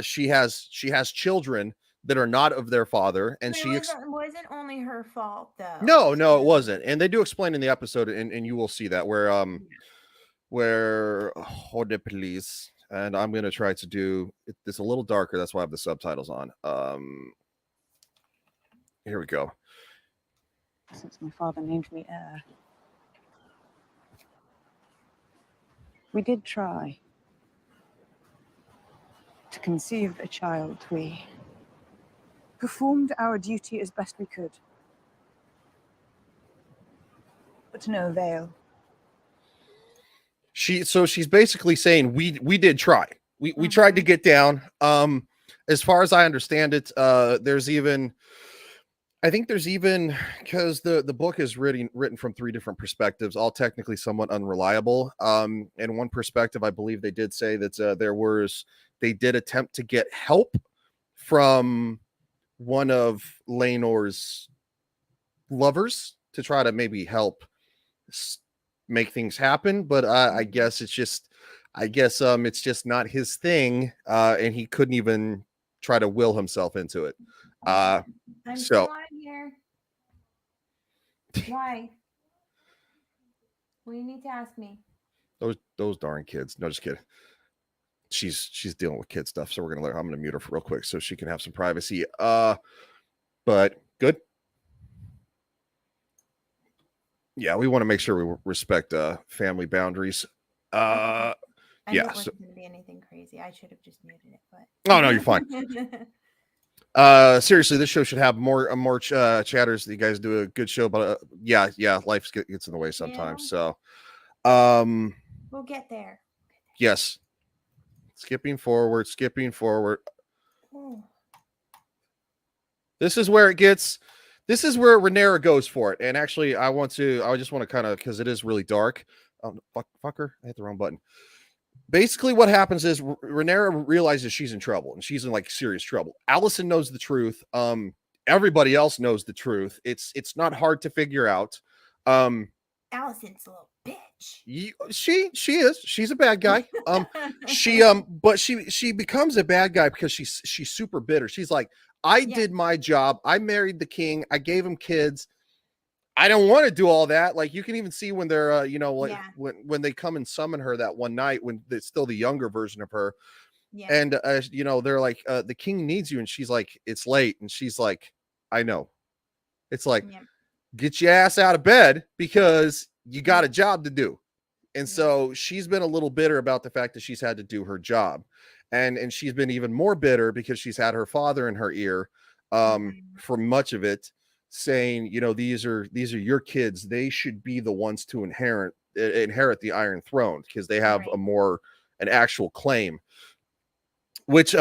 She has children that are not of their father, and
it wasn't only her fault though.
No, it wasn't. And they do explain in the episode, and you will see that where HoTD, please. And I'm gonna try to do this a little darker. That's why I have the subtitles on. Here we go.
Since my father named me heir. We did try to conceive a child. We performed our duty as best we could, but to no avail.
She's basically saying we did try. We tried to get down. As far as I understand it, there's even because the book is written from 3 different perspectives, all technically somewhat unreliable. And one perspective, I believe they did say that they did attempt to get help from one of Laenor's lovers to try to maybe help make things happen, but I guess it's just not his thing, and he couldn't even try to will himself into it.
I'm still on here. Why? Well, you need to ask me.
Those darn kids. No, just kidding. She's dealing with kid stuff, so I'm gonna mute her real quick so she can have some privacy. But good. Yeah, we want to make sure we respect family boundaries.
I
yeah,
knew it wasn't going to be anything crazy. I should have just muted it, but
oh no, you're fine. Seriously, this show should have more chatters. You guys do a good show, but yeah, life gets in the way sometimes.
Yeah.
So,
we'll get there.
Yes, skipping forward.
Oh.
This is where Rhaenyra goes for it. And actually, I just want to kind of, because it is really dark. Oh, fucker, I hit the wrong button. Basically, what happens is Rhaenyra realizes she's in trouble, and she's in like serious trouble. Alicent knows the truth. everybody else knows the truth. It's not hard to figure out.
Allison's a little bitch.
She's a bad guy. But she becomes a bad guy because she's super bitter. She's like, I did my job. I married the king. I gave him kids. I don't want to do all that. Like, you can even see when they're when they come and summon her that one night when it's still the younger version of her.
Yeah.
And they're like, the king needs you, and she's like, it's late, and she's like, I know. It's like, get your ass out of bed because you got a job to do. And so she's been a little bitter about the fact that she's had to do her job. And she's been even more bitter because she's had her father in her ear for much of it, saying, these are your kids. They should be the ones to inherit the Iron Throne because they have an actual claim, which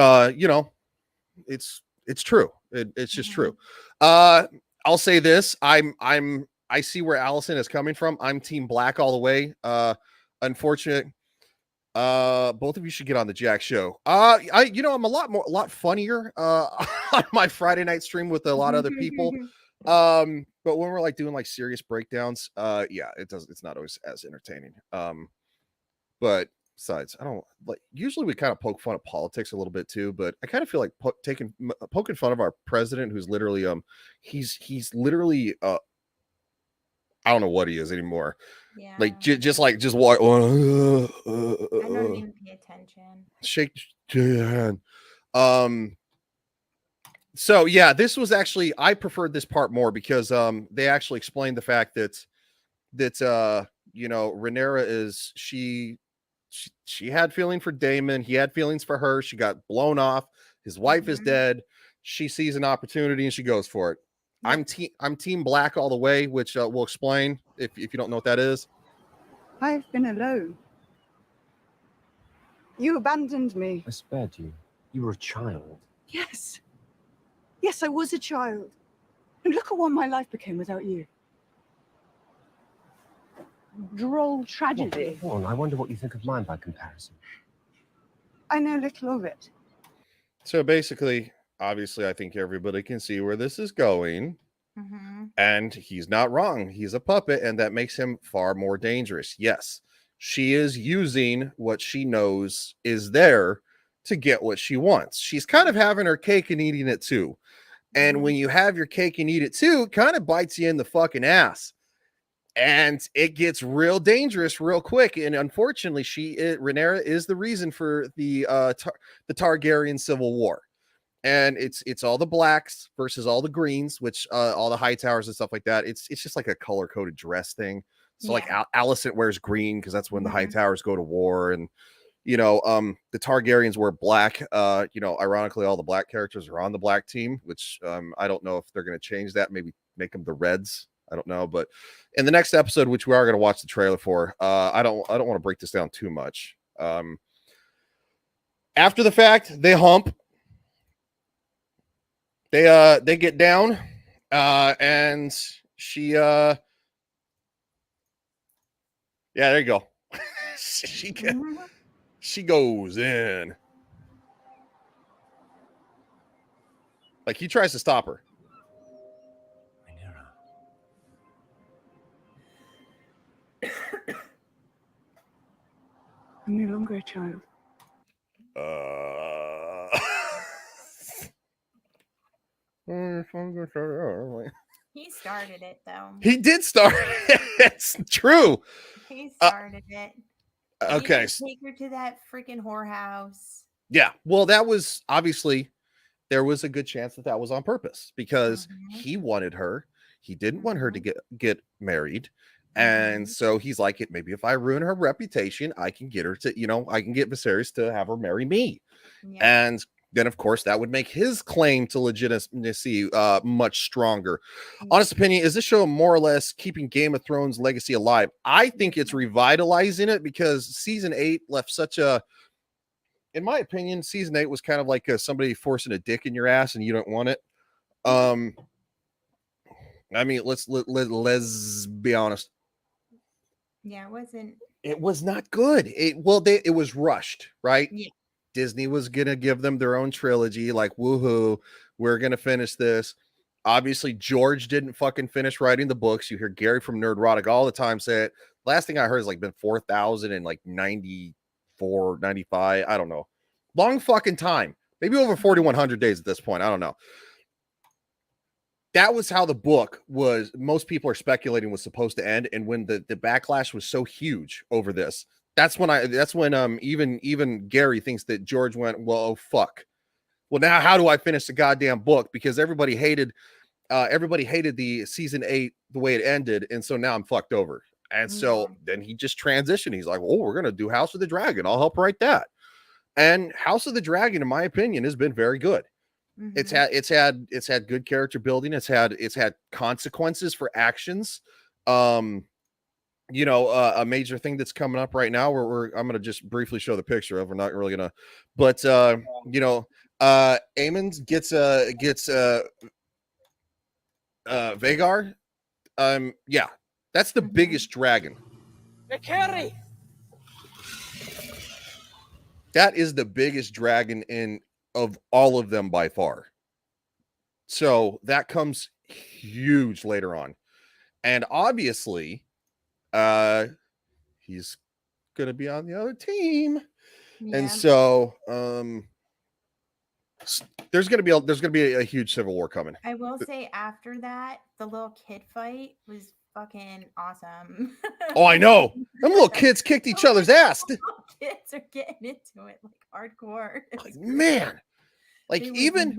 it's true. It's just true. I'll say this. I see where Allison is coming from. I'm team black all the way. Unfortunate. Both of you should get on the Jack show. I'm a lot funnier on my Friday night stream with a lot of other people. But when we're like doing like serious breakdowns, it's not always as entertaining. But besides, I don't like, usually we kind of poke fun at politics a little bit too, but I kind of feel like poking fun of our president, who's literally he's literally I don't know what he is anymore.
Yeah.
Like just walk.
I don't even pay attention.
Shake your hand. So yeah, this was actually, I preferred this part more because they actually explained the fact that Rhaenyra is she had feeling for Daemon. He had feelings for her. She got blown off. His wife is dead. She sees an opportunity and she goes for it. I'm team black all the way, which we'll explain if you don't know what that is.
I've been alone. You abandoned me.
I spared you. You were a child.
Yes. Yes, I was a child. And look at what my life became without you. Droll tragedy.
Go on, I wonder what you think of mine by comparison.
I know little of it.
So basically, obviously, I think everybody can see where this is going. And he's not wrong. He's a puppet, and that makes him far more dangerous. Yes, she is using what she knows is there to get what she wants. She's kind of having her cake and eating it too. And when you have your cake and eat it too, it kind of bites you in the fucking ass. And it gets real dangerous real quick. And unfortunately, Rhaenyra is the reason for the Targaryen Civil War. And it's all the blacks versus all the greens, which all the high towers and stuff like that. It's just like a color coded dress thing. So like Alicent wears green because that's when the high towers go to war, and the Targaryens wear black. Ironically, all the black characters are on the black team, which I don't know if they're going to change that. Maybe make them the Reds. I don't know, but in the next episode, which we are going to watch the trailer for, I don't want to break this down too much. After the fact, they hump. They get down, and she there you go. She goes in. Like, he tries to stop her.
I'm no longer a child.
He started it, though.
He did start it. It's true.
He started it.
Okay.
Take her to that freaking whorehouse.
Yeah. Well, that was obviously, there was a good chance that was on purpose because he wanted her. He didn't want her to get married. And so he's like, maybe if I ruin her reputation, I can get her to, I can get Viserys to have her marry me. Yeah. And then, of course, that would make his claim to legitimacy much stronger. Honest opinion, is this show more or less keeping Game of Thrones legacy alive? I think it's revitalizing it because season 8 left such a, in my opinion, season 8 was kind of like somebody forcing a dick in your ass and you don't want it. I mean, let's be honest.
Yeah,
it was not good. It was rushed, right?
Yeah.
Disney was gonna give them their own trilogy, like, woohoo, we're gonna finish this. Obviously, George didn't fucking finish writing the books. You hear Gary from Nerdrotic all the time say it. Last thing I heard is like been 4,000 and like 94, 95. I don't know. Long fucking time. Maybe over 4,100 days at this point. I don't know. That was how the book was. Most people are speculating was supposed to end. And when the backlash was so huge over this, that's when even Gary thinks that George went, well, oh, fuck. Well, now how do I finish the goddamn book? Because everybody hated the season 8 the way it ended, and so now I'm fucked over. And so then he just transitioned. He's like, "Oh, we're gonna do House of the Dragon. I'll help write that." And House of the Dragon, in my opinion, has been very good. It's had good character building. It's had consequences for actions. A major thing that's coming up right now. Where I'm gonna just briefly show the picture of. We're not really gonna, but Aemon gets Vagar. Yeah, that's the biggest dragon. That is the biggest dragon of all of them by far. So that comes huge later on. And obviously, he's gonna be on the other team. Yeah. And so there's gonna be a huge civil war coming.
I will say after that, the little kid fight was fucking awesome.
Oh, I know. Them little kids kicked each other's ass.
Kids are getting into it like hardcore.
Like, man. Like even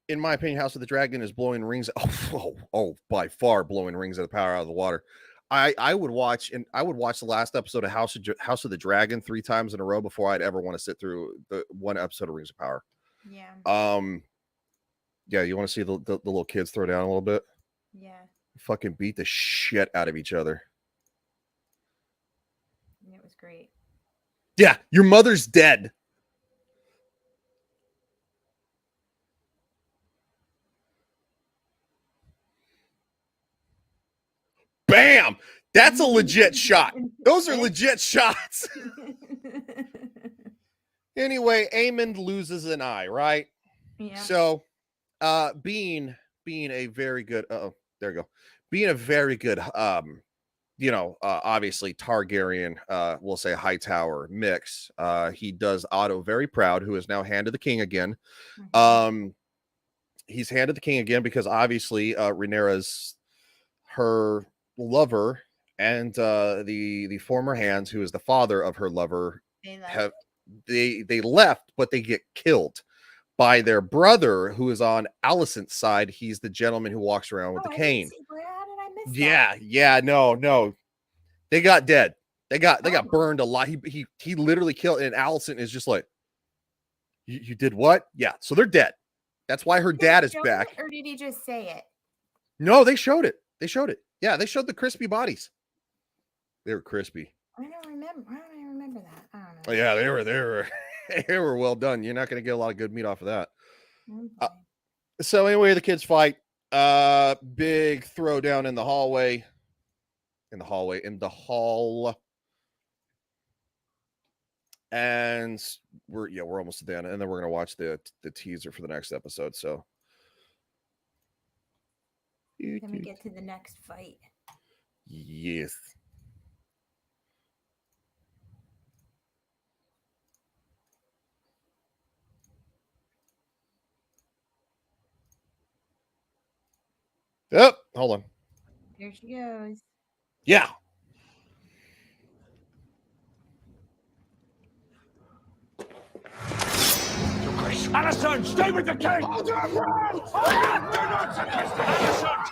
in my opinion, House of the Dragon is blowing rings. By far blowing rings of the power out of the water. I would watch the last episode of House of the Dragon 3 times in a row before I'd ever want to sit through the one episode of Rings of Power. Yeah. Yeah, you want to see the little kids throw down a little bit?
Yeah.
Fucking beat the shit out of each other.
It was great.
Yeah, your mother's dead. Bam! That's a legit shot. Those are legit shots. Anyway, Aemon loses an eye, right? Yeah. So, being a very good, there you go. Being a very good, obviously Targaryen, we'll say Hightower mix. He does Otto very proud, who is now Hand of the King again. Mm-hmm. He's Hand of the King again because obviously Rhaenyra's her lover and the former Hands, who is the father of her lover, they left, but they get killed by their brother, who is on Alicent's side. He's the gentleman who walks around with the cane. Yeah, no. They got dead. They got burned a lot. He literally killed, and Alicent is just like, you did what? Yeah, so they're dead. That's why her dad is back.
Or did he just say it?
No, they showed it. Yeah, they showed the crispy bodies. They were crispy.
I don't remember that. I don't know.
Oh, yeah, they were they were well done. You're not going to get a lot of good meat off of that. Okay. So anyway, the kids fight. Big throwdown in the hall. And we're almost at the end, and then we're gonna watch the teaser for the next episode. So
can we get to the next fight?
Yes. Yep. Hold on.
Here she goes.
Yeah.
Alicent, stay with the king! Hold your ground! Do not suppress them, Alicent!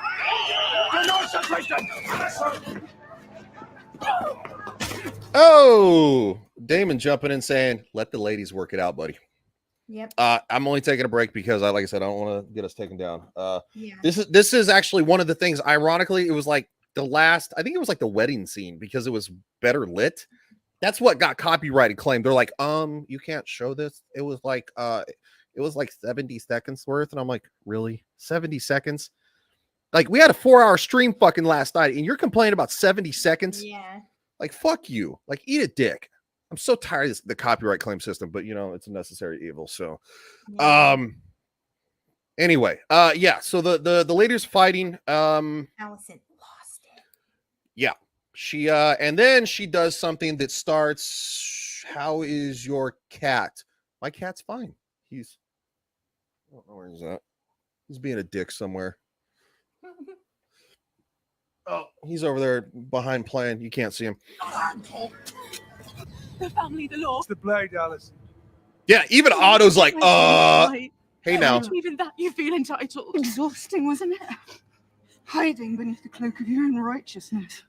Do not suppress them, Alicent!
Oh, Damon jumping in saying, "Let the ladies work it out, buddy."
Yep.
I'm only taking a break because like I said, I don't want to get us taken down. Yeah. This is actually one of the things. Ironically, it was like I think it was like the wedding scene because it was better lit. That's what got copyrighted claim. They're like, you can't show this. It was like 70 seconds worth. And I'm like, really? 70 seconds? Like, we had a 4-hour stream fucking last night and you're complaining about 70 seconds?
Yeah.
Like, fuck you. Like, eat a dick. I'm so tired of the copyright claim system, but it's a necessary evil. So, yeah. Anyway, yeah. So the lady's fighting.
Allison lost it.
Yeah, she and then she does something that starts. How is your cat? My cat's fine. He's. I don't know where he's at. He's being a dick somewhere. Oh, he's over there behind playing. You can't see him.
The family, the law.
It's the blade, Alice.
Yeah, even Otto's like, hey now.
Even that you feel entitled. Exhausting, wasn't it? Hiding beneath the cloak of your own righteousness.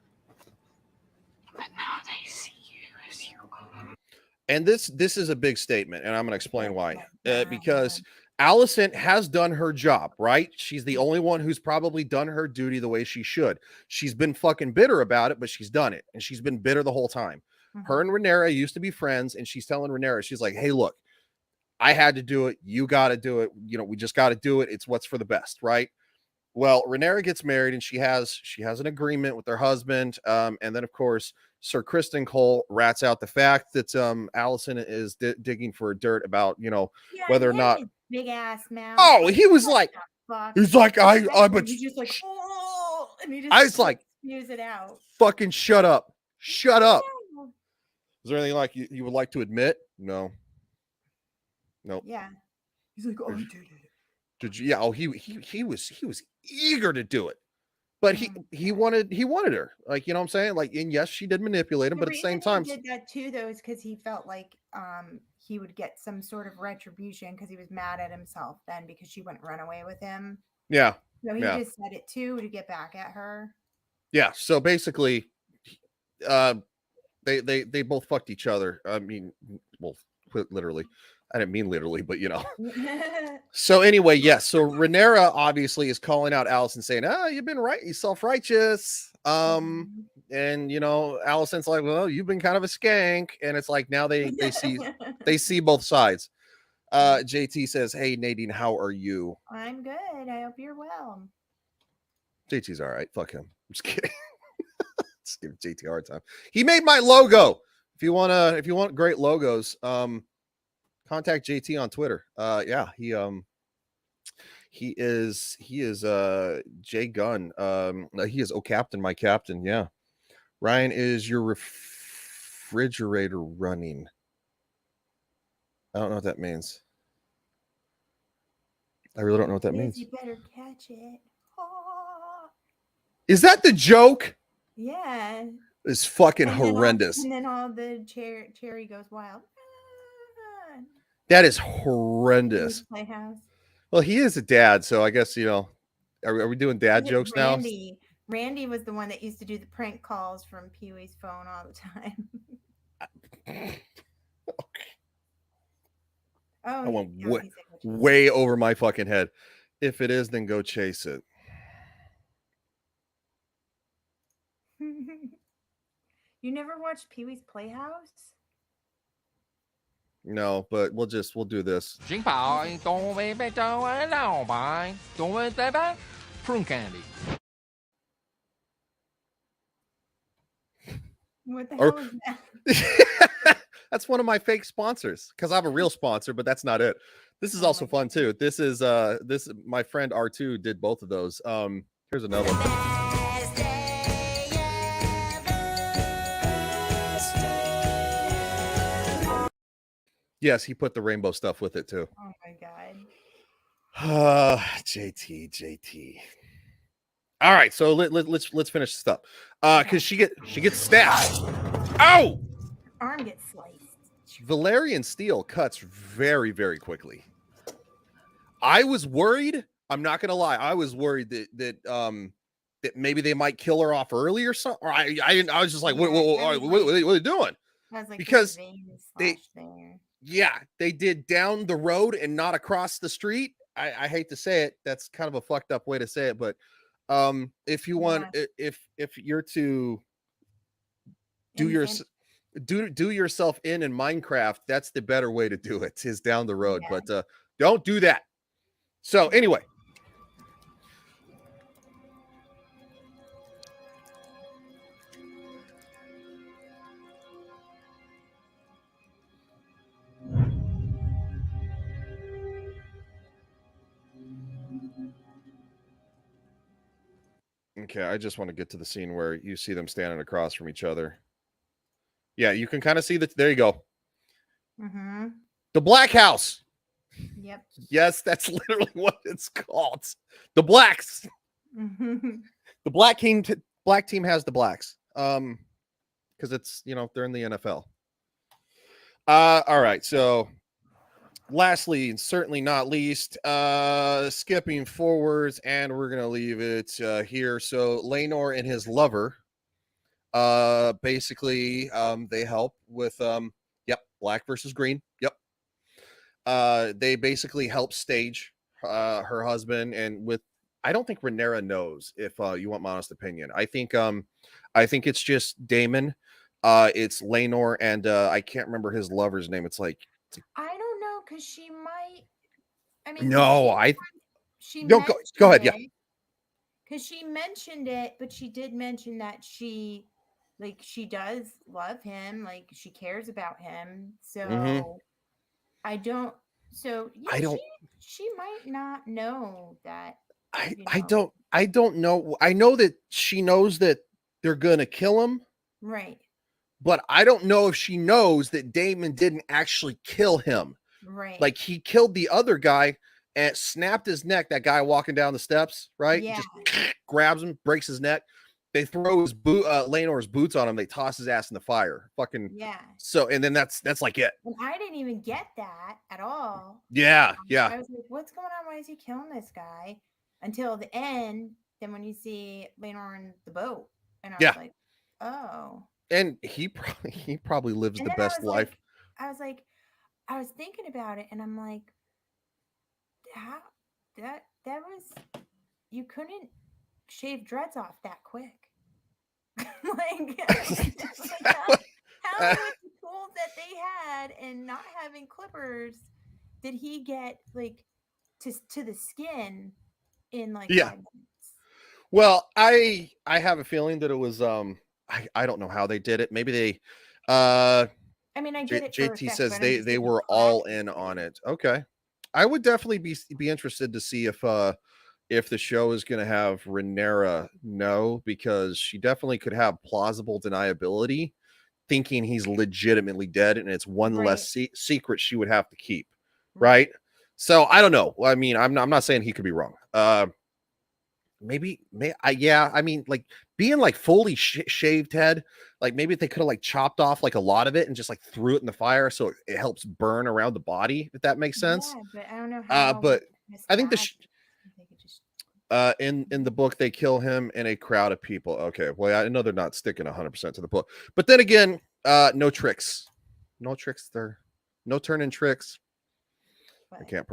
But now they see you as you are.
And this is a big statement, and I'm going to explain why. Because Allison has done her job, right? She's the only one who's probably done her duty the way she should. She's been fucking bitter about it, but she's done it, and she's been bitter the whole time. Her and Rhaenyra used to be friends, and she's telling Rhaenyra, she's like, hey, look, I had to do it. You got to do it. You know, we just got to do it. It's what's for the best, right? Well, Rhaenyra gets married, and she has an agreement with her husband, and then of course Sir Kristen Cole rats out the fact that Allison is digging for dirt about whether or not
big ass mouth.
Oh, he was like, he's like but
he's just like, oh, and he just
I was like,
spews it out.
Fucking shut up. Is there anything like you would like to admit? No. Nope.
Yeah. He's like, oh, I did it.
Did you? Yeah. Oh, he was eager to do it, but he wanted her. Like, you know what I'm saying? Like, and yes, she did manipulate him, but at the same time,
he did that too, though, is because he felt like he would get some sort of retribution because he was mad at himself then because she wouldn't run away with him.
Yeah.
So he just said it too to get back at her.
Yeah. So basically, they both fucked each other. I mean, well, literally. I didn't mean literally, but So anyway, yes. So Rhaenyra obviously is calling out Allison, saying, you've been right, you self-righteous. And Allison's like, well, you've been kind of a skank. And it's like now they see both sides. JT says, hey Nadine, how are you?
I'm good. I hope you're well.
JT's all right. Fuck him. I'm just kidding. Just give JT a hard time. He made my logo. If you want great logos, contact JT on Twitter. Yeah, he is Jay Gunn. He is Captain, my captain. Yeah. Ryan, is your refrigerator running? I don't know what that means. I really don't know what that means.
You better catch it. Oh.
Is that the joke?
Yeah.
It's fucking horrendous.
And then all the cherry goes wild.
That is horrendous.
Playhouse.
Well, he is a dad, so I guess are we doing dad jokes now?
Randy was the one that used to do the prank calls from Pee-wee's phone all the time.
I went way over my fucking head. If it is, then go chase it.
You never watched Pee-wee's Playhouse?
No, but we'll do this.
Prune candy.
What the hell is that?
That's one of my fake sponsors because I have a real sponsor, but that's not it. This is also fun too. This is my friend R2 did both of those. Here's another one. Yes, he put the rainbow stuff with it too.
Oh my god.
JT. All right, so let's finish this up. Because she gets stabbed. Ow!
Arm gets sliced.
Valerian steel cuts very, very quickly. I was worried. I'm not gonna lie. I was worried that maybe they might kill her off early or something. Or I was just like, what are they doing? Because they did down the road and not across the street. I hate to say it. That's kind of a fucked up way to say it, but if you want, if you're to do yourself in Minecraft, that's the better way to do it, is down the road. But don't do that. So anyway. Okay, I just want to get to the scene where you see them standing across from each other. Yeah, you can kind of see that. There you go.
Mm-hmm.
The Black House.
Yep.
Yes, that's literally what it's called. The Blacks.
Mm-hmm.
The black team has the Blacks. Because it's, they're in the NFL. All right, so lastly, and certainly not least, skipping forwards, and we're gonna leave it here. So Lenore and his lover, basically, they help with black versus green. Yep. They basically help stage her husband, and with I don't think Rhaenyra knows, if you want my honest opinion. I think it's just Damon. It's Lenore and I can't remember his lover's name. It's like
I don't know, because she might. I mean,
no,
she
no, go ahead. Yeah.
Because she mentioned it, but she did mention that she does love him, like she cares about him. So I don't. So yeah,
I don't.
She might not know that.
I don't know. I know that she knows that they're gonna kill him.
Right.
But I don't know if she knows that Damon didn't actually kill him.
Right.
Like he killed the other guy and snapped his neck. That guy walking down the steps, right?
Yeah.
Just grabs him, breaks his neck. They throw his Lenore's boots on him. They toss his ass in the fire. Fucking
yeah.
So, and then that's like it.
And I didn't even get that at all.
Yeah, yeah.
I was like, "What's going on? Why is he killing this guy?" Until the end. Then when you see Lenore in the boat, and I was like, "Oh."
And he probably lives the best life.
I was thinking about it, and I'm like, how that was, you couldn't shave dreads off that quick. like how with the tools that they had and not having clippers did he get to the skin in 5 minutes?
Well, I have a feeling that it was I don't know how they did it. Maybe they
I mean, I get it.
JT says they were all in on it. Okay. I would definitely be interested to see if the show is going to have Rhaenyra know, because she definitely could have plausible deniability, thinking he's legitimately dead, and it's one less secret she would have to keep, right? So I don't know. I mean, I'm not saying he could be wrong. Maybe I mean, like being like fully shaved head, like maybe if they could have like chopped off like a lot of it and just like threw it in the fire so it helps burn around the body, if that makes sense.
Yeah, but I don't know how.
But I think in the book they kill him in a crowd of people. Okay, well I know they're not sticking 100% to the book, but then again, no tricks there, no turning tricks. I can't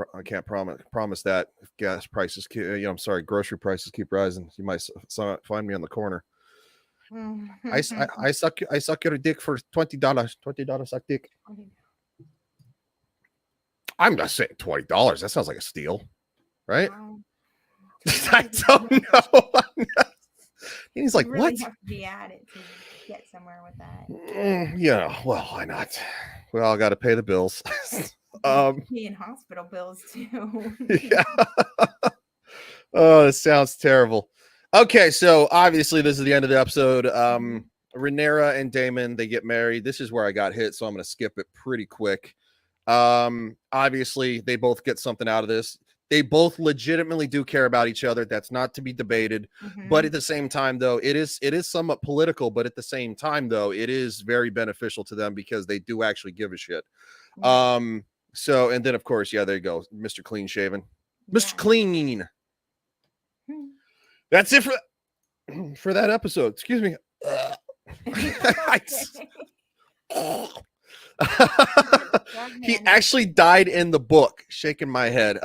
promise that if gas prices, grocery prices keep rising, you might find me on the corner. I suck your dick for $20. $20 suck dick. I'm not saying $20. That sounds like a steal, right? I don't know. He's like,
really
what?
have to be at it to get somewhere with that.
Yeah. Well, why not? We all got to pay the bills.
Paying hospital bills too.
Yeah. Oh, it sounds terrible. Okay, so obviously this is the end of the episode. Rhaenyra and Damon, they get married. This is where I got hit, so I'm going to skip it pretty quick. Obviously they both get something out of this. They both legitimately do care about each other. That's not to be debated. But at the same time, though, it is somewhat political. But at the same time, though, it is very beneficial to them because they do actually give a shit. So, and then of course, yeah, there you go, Mr. Clean Shaven, Mr. Clean. That's it for that episode. Excuse me. He actually died in the book. Shaking my head.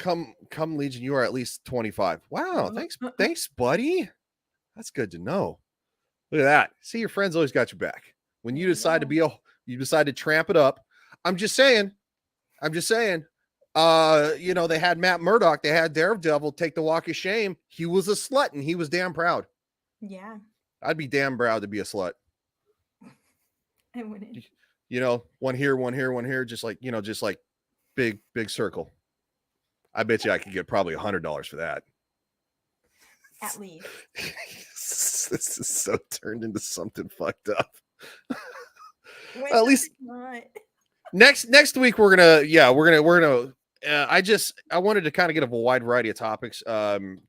Come Legion, you are at least 25. Wow, thanks buddy, that's good to know. Look at that. See, your friends always got your back when you decide you decide to tramp it up. I'm just saying they had Matt Murdock, they had Daredevil take the walk of shame. He was a slut and he was damn proud.
Yeah,
I'd be damn proud to be a slut.
I wouldn't.
One here, just like big circle. I bet you I could get probably $100 for that.
At least.
This is so turned into something fucked up.
Wait,
At least
not.
next week we're gonna I wanted to kind of get a wide variety of topics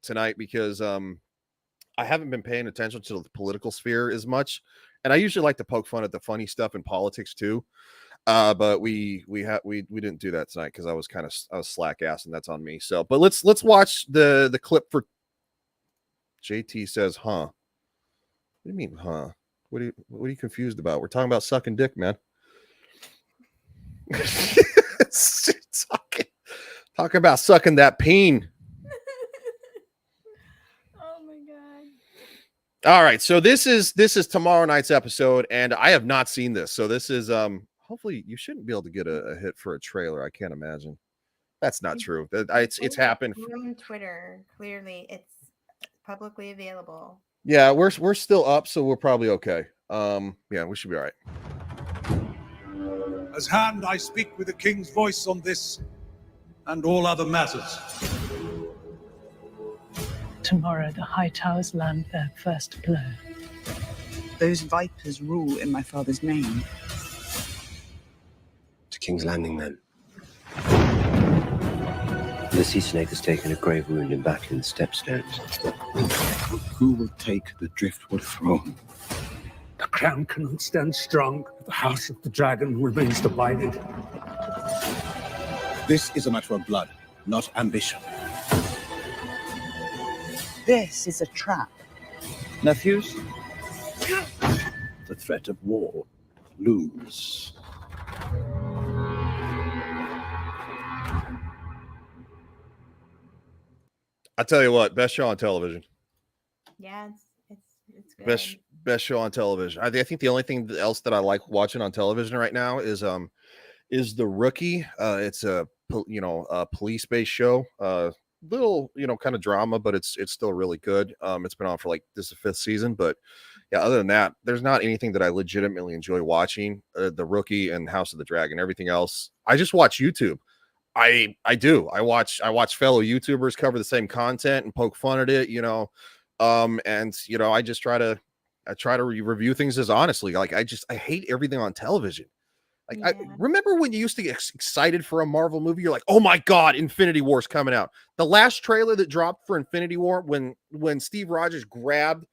tonight because I haven't been paying attention to the political sphere as much, and I usually like to poke fun at the funny stuff in politics too. But we didn't do that tonight because I was slack ass, and that's on me. So, but let's watch the clip for JT says, "Huh? What do you mean, huh? What are you confused about? We're talking about sucking dick, man." talking about sucking that peen.
Oh my god.
All right, so this is tomorrow night's episode, and I have not seen this. So this is hopefully you shouldn't be able to get a hit for a trailer. I can't imagine. That's not true. It's happened.
On Twitter, clearly it's publicly available.
Yeah, we're still up, so we're probably okay. Yeah, we should be all right.
As hand, I speak with the king's voice on this and all other matters.
Tomorrow, the High Towers land their first blow.
Those vipers rule in my father's name.
To King's Landing, then. The sea snake has taken a grave wound in battling the stepstones.
Who will take the driftwood throne?
The crown cannot stand strong if the House of the Dragon remains divided.
This is a matter of blood, not ambition.
This is a trap.
Nephews? The threat of war looms.
I tell you what, best show on television.
Yeah, it's good.
Best show on television. I think the only thing else that I like watching on television right now is The Rookie. It's a police based show. Little kind of drama, but it's still really good. It's been on for this is the 5th season, but yeah, other than that, there's not anything that I legitimately enjoy watching. The Rookie and House of the Dragon. Everything else, I just watch YouTube. I do. I watch fellow YouTubers cover the same content and poke fun at it, and I just try to review things as honestly. I hate everything on television.
Yeah.
I remember when you used to get excited for a Marvel movie, you're like, "Oh my god, Infinity War's coming out." The last trailer that dropped for Infinity War, when Steve Rogers grabbed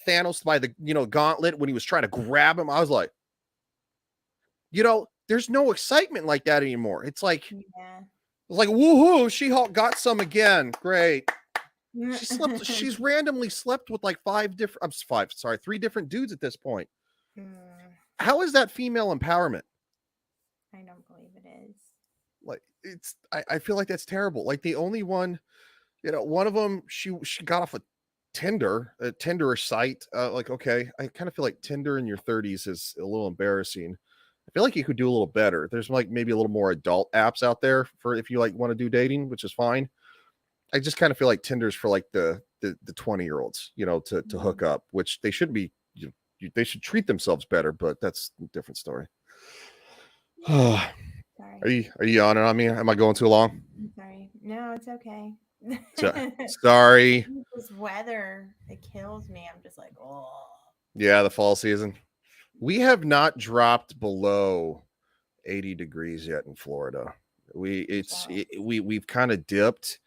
Thanos by the gauntlet when he was trying to grab him, I was like, there's no excitement like that anymore. It's like, woohoo, She-Hulk got some again. Great. She's randomly slept with 3 different dudes at this point. How is that female empowerment?
I don't believe it is.
I feel like that's terrible. The only one, one of them, she got off a Tinder site. Okay, I kind of feel like Tinder in your 30s is a little embarrassing. I feel like you could do a little better. There's maybe a little more adult apps out there for if you want to do dating, which is fine. I just kind of feel like Tinder's for the 20-year-olds, to hook up, which they should be. They should treat themselves better, but that's a different story. Are you on and on me? Am I going too long?
I'm sorry. No, it's okay.
Sorry.
This weather, it kills me. I'm just like, oh.
Yeah, the fall season. We have not dropped below 80 degrees yet in Florida. We've kind of dipped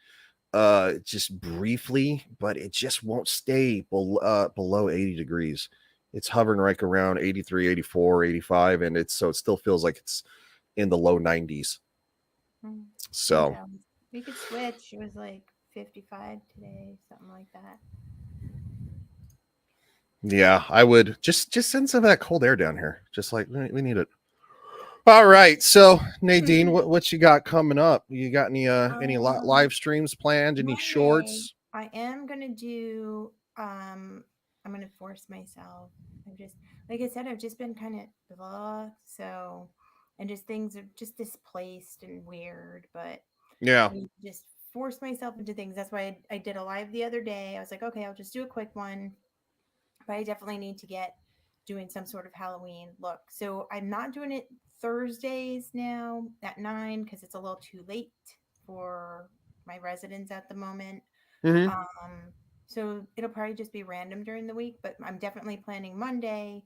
just briefly, but it just won't stay below 80 degrees. It's hovering right around 83, 84, 85, and it still feels like it's in the low 90s. So
we could switch. It was 55 today, something like that.
Yeah, I would just send some of that cold air down here. Just we need it. All right, so Nadine, what you got coming up? You got any live streams planned? Any shorts?
I am gonna do. I'm gonna force myself. I'm just like I said. I've just been kind of blah. So, and just things are just displaced and weird. But
yeah,
I just force myself into things. That's why I did a live the other day. I was like, okay, I'll just do a quick one. But I definitely need to get doing some sort of Halloween look. So I'm not doing it Thursdays now at 9 because it's a little too late for my residents at the moment.
Mm-hmm.
So it'll probably just be random during the week, but I'm definitely planning Monday,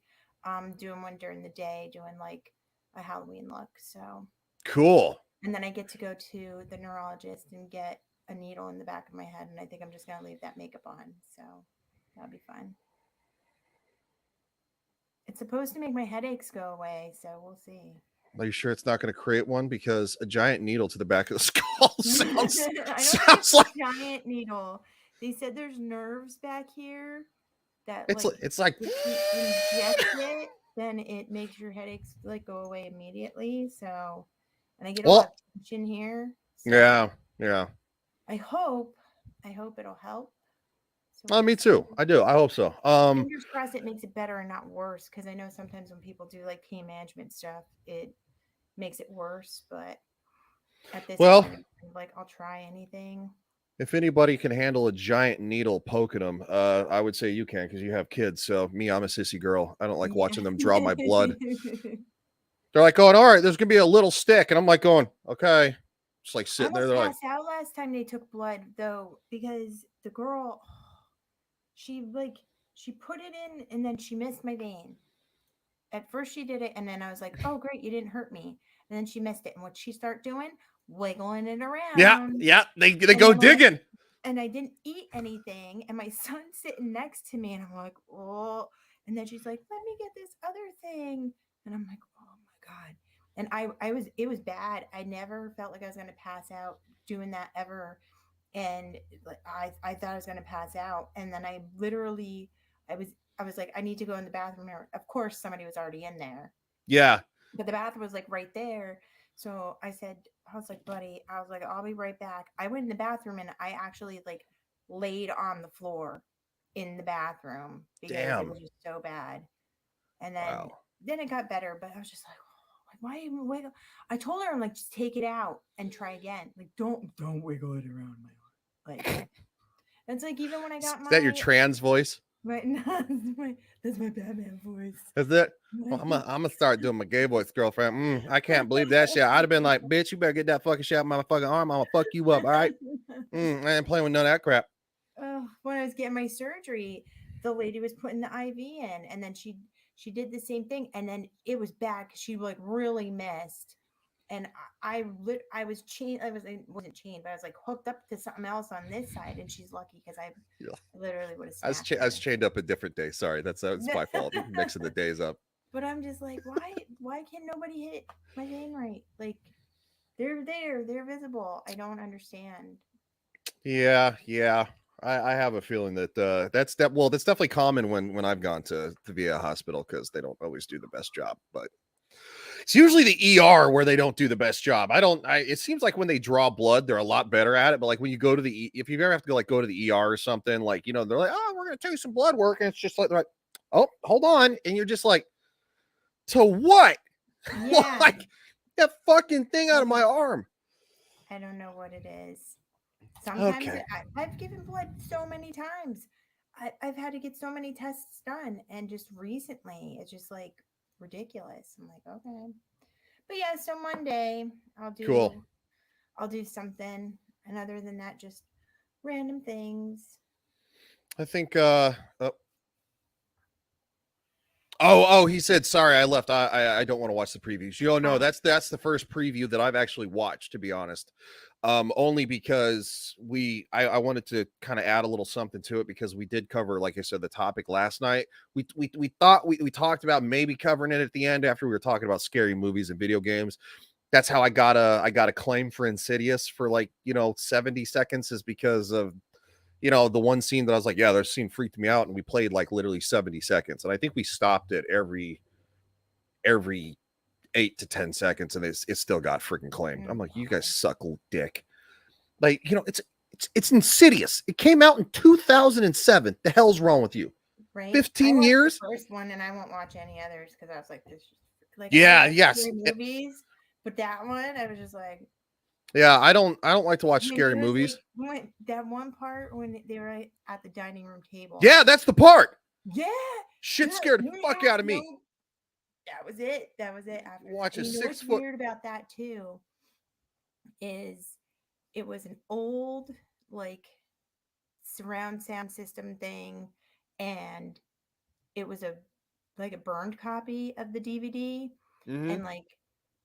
doing one during the day, doing like a Halloween look. So
Cool.
and then I get to go to the neurologist and get a needle in the back of my head, and I think I'm just gonna leave that makeup on. So that'll be fun. It's supposed to make my headaches go away, so we'll see.
Are you sure it's not going to create one? Because a giant needle to the back of the skull sounds
I don't
sounds
think
like
it's a giant needle. They said there's nerves back here that
it's like
if you inject it, then it makes your headaches like go away immediately. So, and I get a lot of tension here. So
yeah.
I hope it'll help. So
Oh, me too. I do. I hope so.
fingers crossed it makes it better and not worse, because I know sometimes when people do like pain management stuff, it makes it worse. But at this
Well,
point, I'm like, I'll try anything.
if anybody can handle a giant needle poking them, I would say you can, because you have kids. So me, I'm a sissy girl. I don't like watching them draw my blood. They're like going, all right, there's gonna be a little stick, and I'm like going, okay, just like sitting there. They're like,
passed out last time they took blood though, because the girl, she put it in and then she missed my vein. At first she did it, and then I was like, oh great, you didn't hurt me. And then she missed it, and what she start doing, wiggling it around.
yeah, they go digging.
And I didn't eat anything, and my son's sitting next to me, and I'm like, oh. And then she's like, let me get this other thing, and I'm like, oh my god. And it was bad. I never felt like I was going to pass out doing that ever. And I thought I was going to pass out. And then I was like, I need to go in the bathroom. Of course, somebody was already in there.
Yeah.
But the bathroom was like right there. So I was like, buddy, I'll be right back. I went in the bathroom and I actually like laid on the floor in the bathroom because it was just so bad. And then it got better, but I was just like, why even wiggle? I told her, I'm like, just take it out and try again. Like, don't wiggle it around my arm. Like, it's like even when I got
Is that your trans voice?
Right, no, that's my Batman voice.
Is it? Well, I'm gonna start doing my gay voice, girlfriend. I can't believe that shit. I'd have been like, bitch, you better get that fucking shit out of my fucking arm. I'm gonna fuck you up. All right. I ain't playing with none of that crap.
When I was getting my surgery, the lady was putting the IV in, and then she did the same thing, and then it was bad because she like really missed. And I was chained. I wasn't chained, but I was like hooked up to something else on this side. And she's lucky because I literally would have.
I was chained up a different day. Sorry, that's my fault. Mixing the days up.
But I'm just like, why can nobody hit my vein right? Like, they're there, they're visible. I don't understand.
Yeah. I have a feeling that that's definitely common when I've gone to the VA hospital, because they don't always do the best job, but. It's usually the ER where they don't do the best job. It seems like when they draw blood, they're a lot better at it. But like when you go to if you ever have to go to the ER or something, like, they're like, oh, we're going to take some blood work. And it's just like, they're like, oh, hold on. And you're just like, to what?
Yeah.
Like that fucking thing out of my arm.
I don't know what it is. Sometimes I've given blood so many times. I've had to get so many tests done. And just recently, it's just like, ridiculous. I'm like, okay, but yeah, so Monday I'll do something, and other than that, just random things.
I think he said sorry I left. I don't want to watch the previews. No, that's the first preview that I've actually watched, to be honest. Only because I wanted to kind of add a little something to it, because we did cover, like I said, the topic last night. We thought we talked about maybe covering it at the end after we were talking about scary movies and video games. That's how I got a claim for Insidious for 70 seconds, is because of the one scene that I was like, yeah, that scene freaked me out, and we played like literally 70 seconds, and I think we stopped it every 8 to 10 seconds, and it still got freaking claimed. I'm like, you guys suck dick. Like, it's Insidious. It came out in 2007. The hell's wrong with you?
Right?
15 years.
The first one, and I won't watch any others because I was like, this. Like,
yes.
Movies, but that one, I was just like.
Yeah, I don't like to watch scary movies.
That one part when they were at the dining room table.
Yeah, that's the part.
Yeah.
Shit scared the fuck out of me.
That was it. After
watch a 6 foot.
What's weird about that too is it was an old like surround sound system thing, and it was a burned copy of the DVD, and like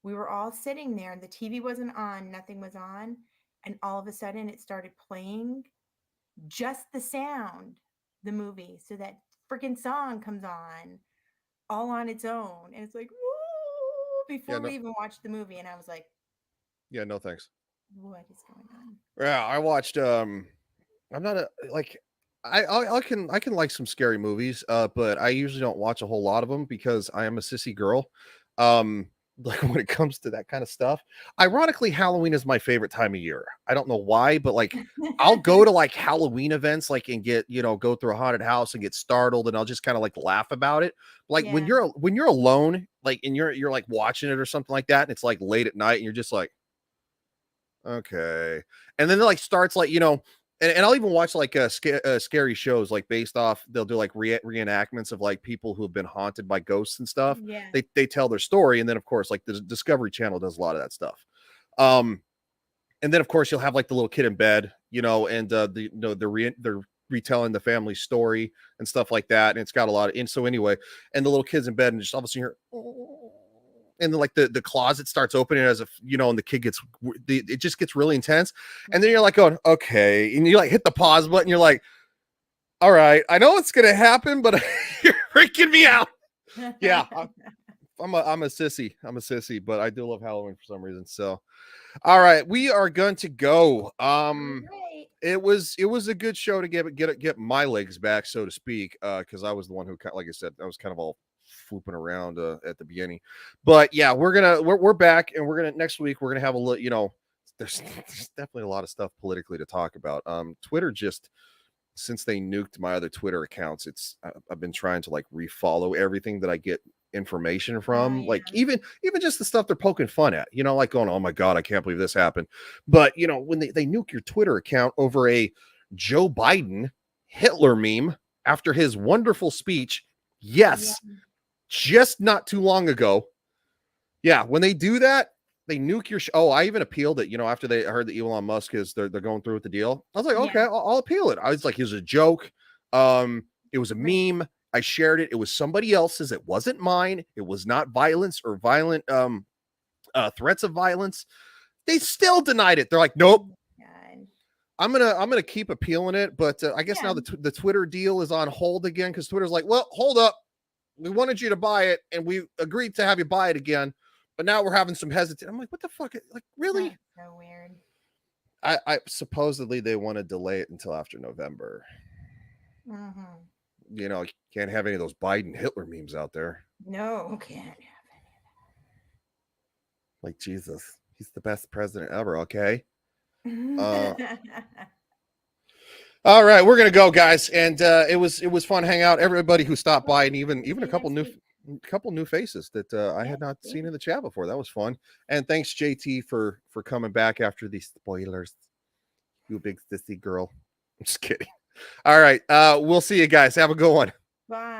we were all sitting there, and the TV wasn't on, nothing was on, and all of a sudden it started playing just the sound, the movie, so that freaking song comes on all on its own, and it's like, woo, before we even watched the movie, and I was like,
yeah, no thanks.
what is going on?
Yeah, I watched I'm not a like I can like some scary movies, but I usually don't watch a whole lot of them because I am a sissy girl. Like when it comes to that kind of stuff. Ironically, Halloween is my favorite time of year. I don't know why, but like I'll go to like Halloween events, like and get, go through a haunted house and get startled, and I'll just kind of like laugh about it. Like when you're alone, like and you're like watching it or something like that, and it's like late at night, and you're just like, okay. And then it like starts like, and I'll even watch like scary shows like based off, they'll do like reenactments of like people who have been haunted by ghosts and stuff.
Yeah.
They tell their story, and then of course like the Discovery Channel does a lot of that stuff. And then of course you'll have like the little kid in bed, and they're retelling the family story and stuff like that, and it's got a lot of and so anyway, and the little kid's in bed, and just all of a sudden and then like the closet starts opening as if, and the kid it just gets really intense. And then you're like going, okay. And you like hit the pause button. You're like, all right, I know it's going to happen, but you're freaking me out. Yeah. I'm a sissy. I'm a sissy, but I do love Halloween for some reason. So, all right, we are going to go. It was a good show to get my legs back, so to speak. Cause I was the one who, like I said, I was kind of all swooping around at the beginning, but yeah, we're back, and next week we're gonna have a little, there's definitely a lot of stuff politically to talk about. Twitter, just since they nuked my other Twitter accounts, I've been trying to like refollow everything that I get information from, like even just the stuff they're poking fun at, like going, oh my god, I can't believe this happened. But when they nuke your Twitter account over a Joe Biden Hitler meme after his wonderful speech, just not too long ago. Yeah, when they do that, they nuke your I even appealed it, after they heard that Elon Musk they're going through with the deal. I was like, okay, I'll appeal it. I was like, it was a joke. It was a meme. I shared it. It was somebody else's. It wasn't mine. It was not violence or violent threats of violence. They still denied it. They're like, nope. I'm gonna keep appealing it, but I guess now the Twitter deal is on hold again, because Twitter's like, well, hold up. We wanted you to buy it, and we agreed to have you buy it again, but now we're having some hesitation. I'm like, what the fuck? Like, really?
That's so weird.
I supposedly they want to delay it until after November. You can't have any of those Biden Hitler memes out there.
No, can't have any of that.
Like, Jesus, he's the best president ever. Okay. All right, we're gonna go, guys, and it was fun hanging out. Everybody who stopped by, and even a couple new faces that I had not seen in the chat before. That was fun. And thanks, JT, for coming back after these spoilers. You big sissy girl. I'm just kidding. All right, we'll see you guys. Have a good one.
Bye.